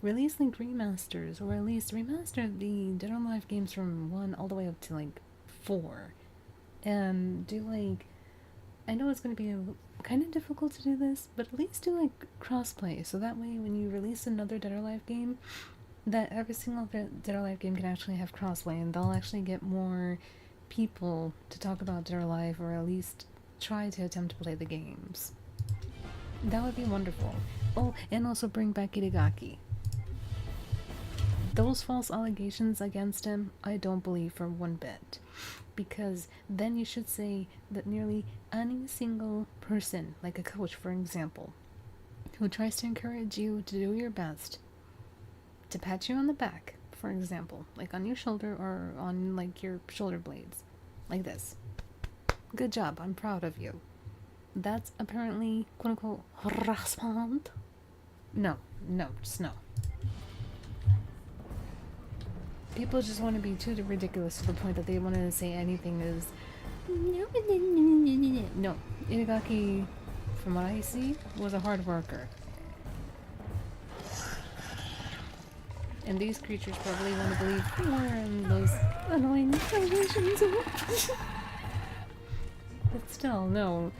release like remasters, or at least remaster the Dead or Alive games from 1 all the way up to like 4. And do like... I know it's going to be kind of difficult to do this, but at least do like crossplay, so that way when you release another Dead or Alive game, that every single Dead or Alive game can actually have crossplay, and they'll actually get more people to talk about Dead or Alive, or at least try to attempt to play the games. That would be wonderful. Oh, and also bring back Itagaki. Those false allegations against him, I don't believe for one bit. Because then you should say that nearly any single person, like a coach for example, who tries to encourage you to do your best, to pat you on the back, for example, like on your shoulder or on like your shoulder blades, like this. Good job, I'm proud of you. That's apparently quote unquote harassment. No, just no. People just want to be too ridiculous to the point that they want to say anything is... No, Itagaki, from what I see, was a hard worker. And these creatures probably want to believe more in those annoying allegations. But still, no.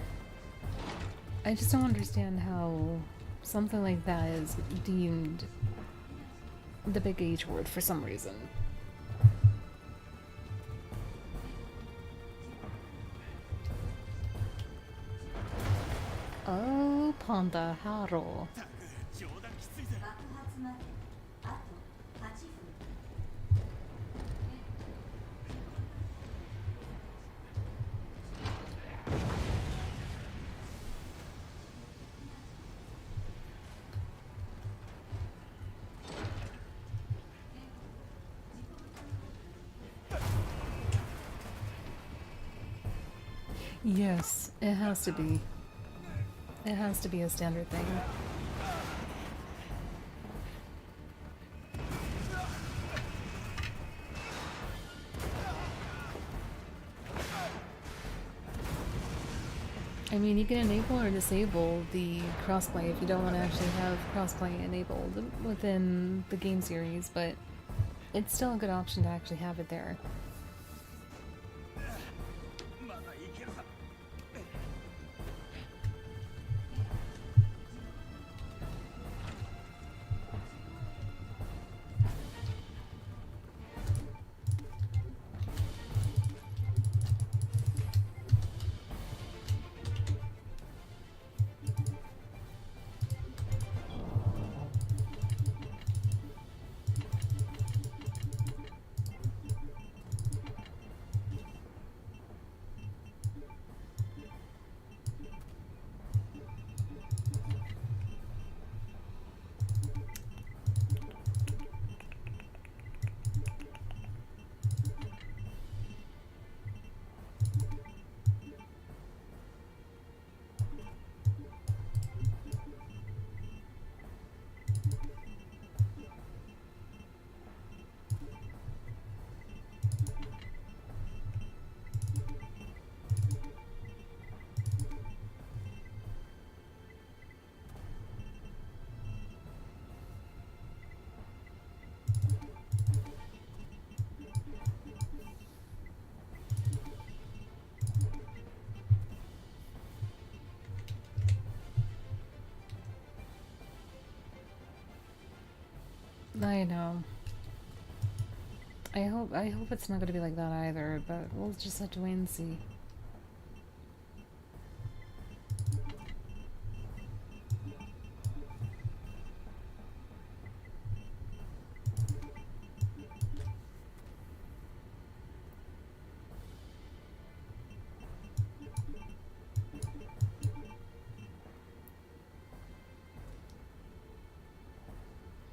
I just don't understand how something like that is deemed the big H word for some reason. Oh, Panda Haro. 冗談きついぜ。爆発まであと8分。 Yes, it has to be. It has to be a standard thing. I mean, you can enable or disable the crossplay if you don't want to actually have crossplay enabled within the game series, but it's still a good option to actually have it there. まだいけるさ。 爆 I know. I hope it's not gonna be like that either, but we'll just have to wait and see.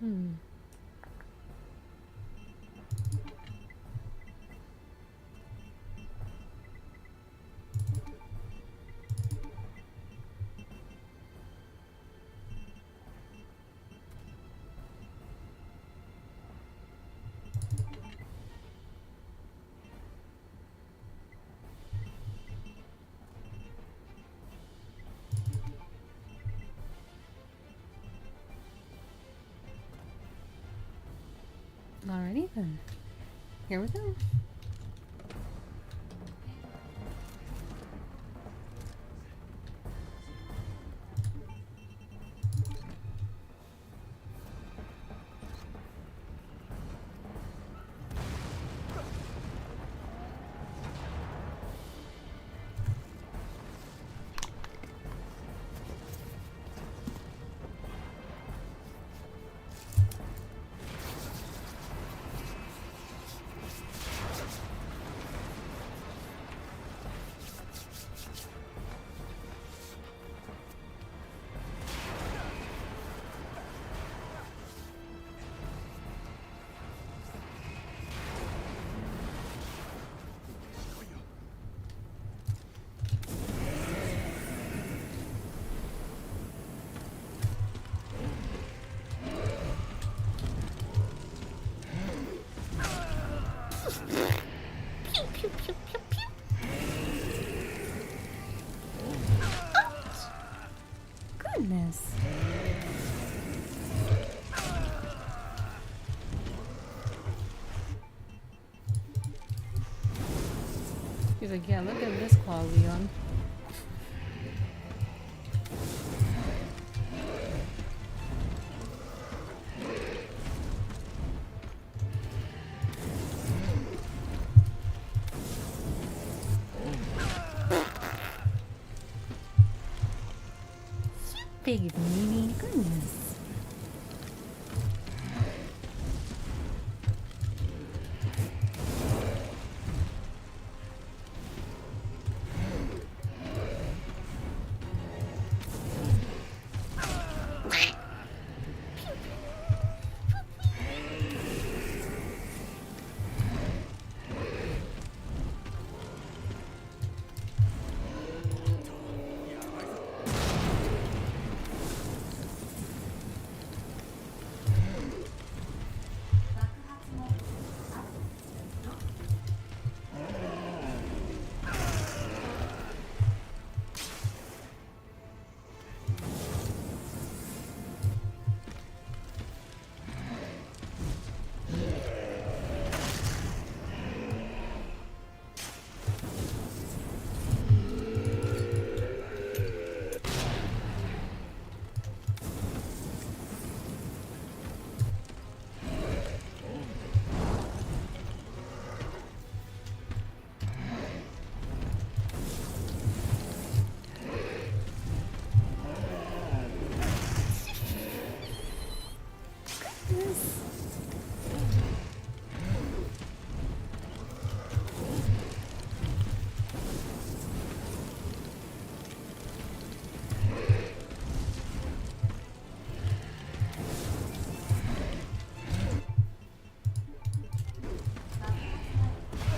Hmm. Alrighty then. Here we go. Pew pew pew pew pew. Goodness. He's like, yeah, look at this claw, Leon. Big meanie, goodness.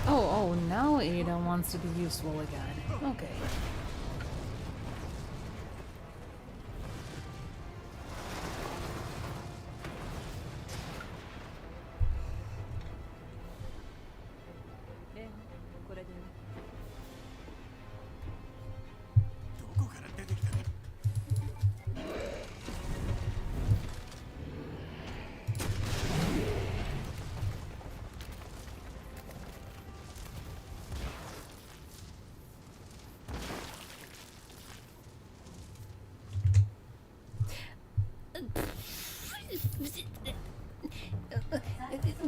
Oh, now Ada wants to be useful again. Okay.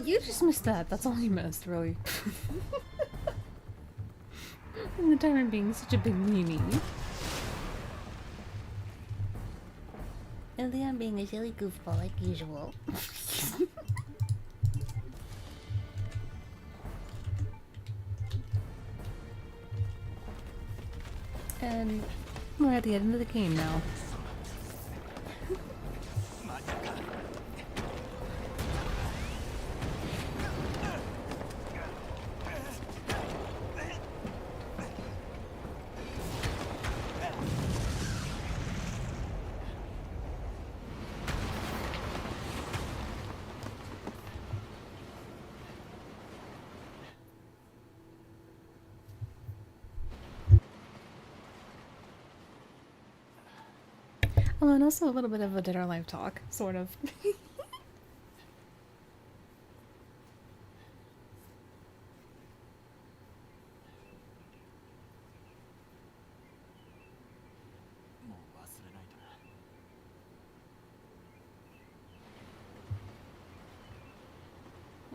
You just missed that. That's all you missed, really. And the tyrant being such a big meanie. And Leon being a silly goofball like usual. And we're at the end of the game now. Oh, and also a little bit of a Dead or Alive talk, sort of.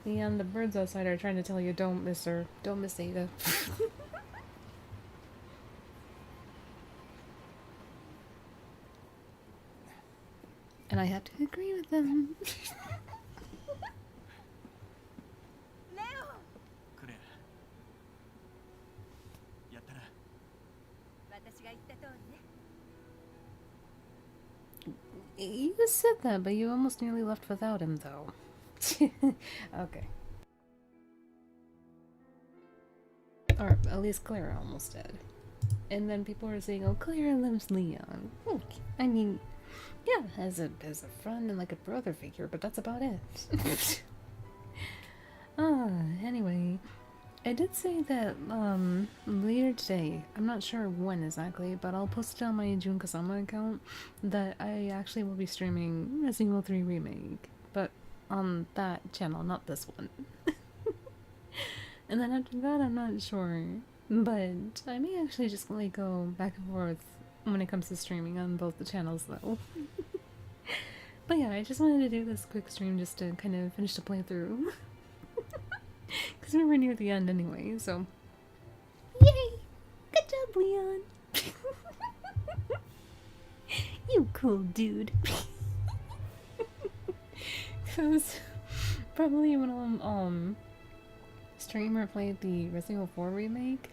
And the birds outside are trying to tell you, don't miss her. Don't miss Ada. And I have to agree with them. クレアやったな。私が言った通りね。 You said that, but you almost nearly left without him, though. Okay. Or at least Clara almost did. And then people were saying, oh, Clara loves Leon. Okay. I mean, yeah, as a friend and like a brother figure, but that's about it. Anyway, I did say that later today, I'm not sure when exactly, but I'll post it on my Jun Kasama account that I actually will be streaming Resident Evil 3 Remake, but on that channel, not this one. And then after that, I'm not sure, but I may actually just like go back and forth when it comes to streaming on both the channels though. But yeah, I just wanted to do this quick stream just to kind of finish the playthrough. Because we were near the end anyway, so. Yay! Good job, Leon! You cool dude. Because probably when I'm stream or play the Resident Evil 4 remake,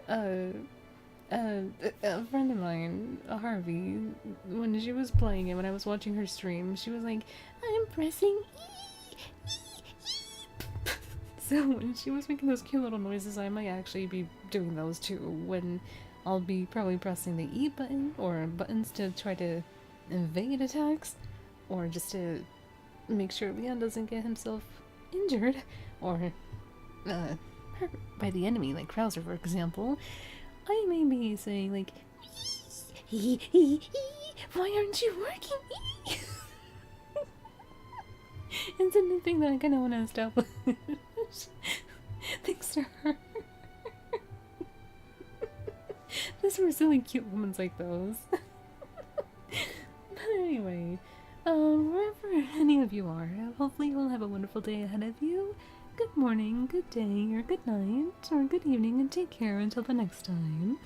a friend of mine, Harvey, when she was playing it, when I was watching her stream, she was like, I'm pressing E, E, E. So when she was making those cute little noises, I might actually be doing those too, when I'll be probably pressing the E button, or buttons to try to evade attacks, or just to make sure Leon doesn't get himself injured, or hurt by the enemy, like Krauser, for example. I may be saying, like, why aren't you working? It's a new thing that I kind of want to establish. Thanks to her. Just for silly cute moments like those. But anyway, wherever any of you are, hopefully you'll have a wonderful day ahead of you. Good morning, good day, or good night, or good evening, and take care until the next time.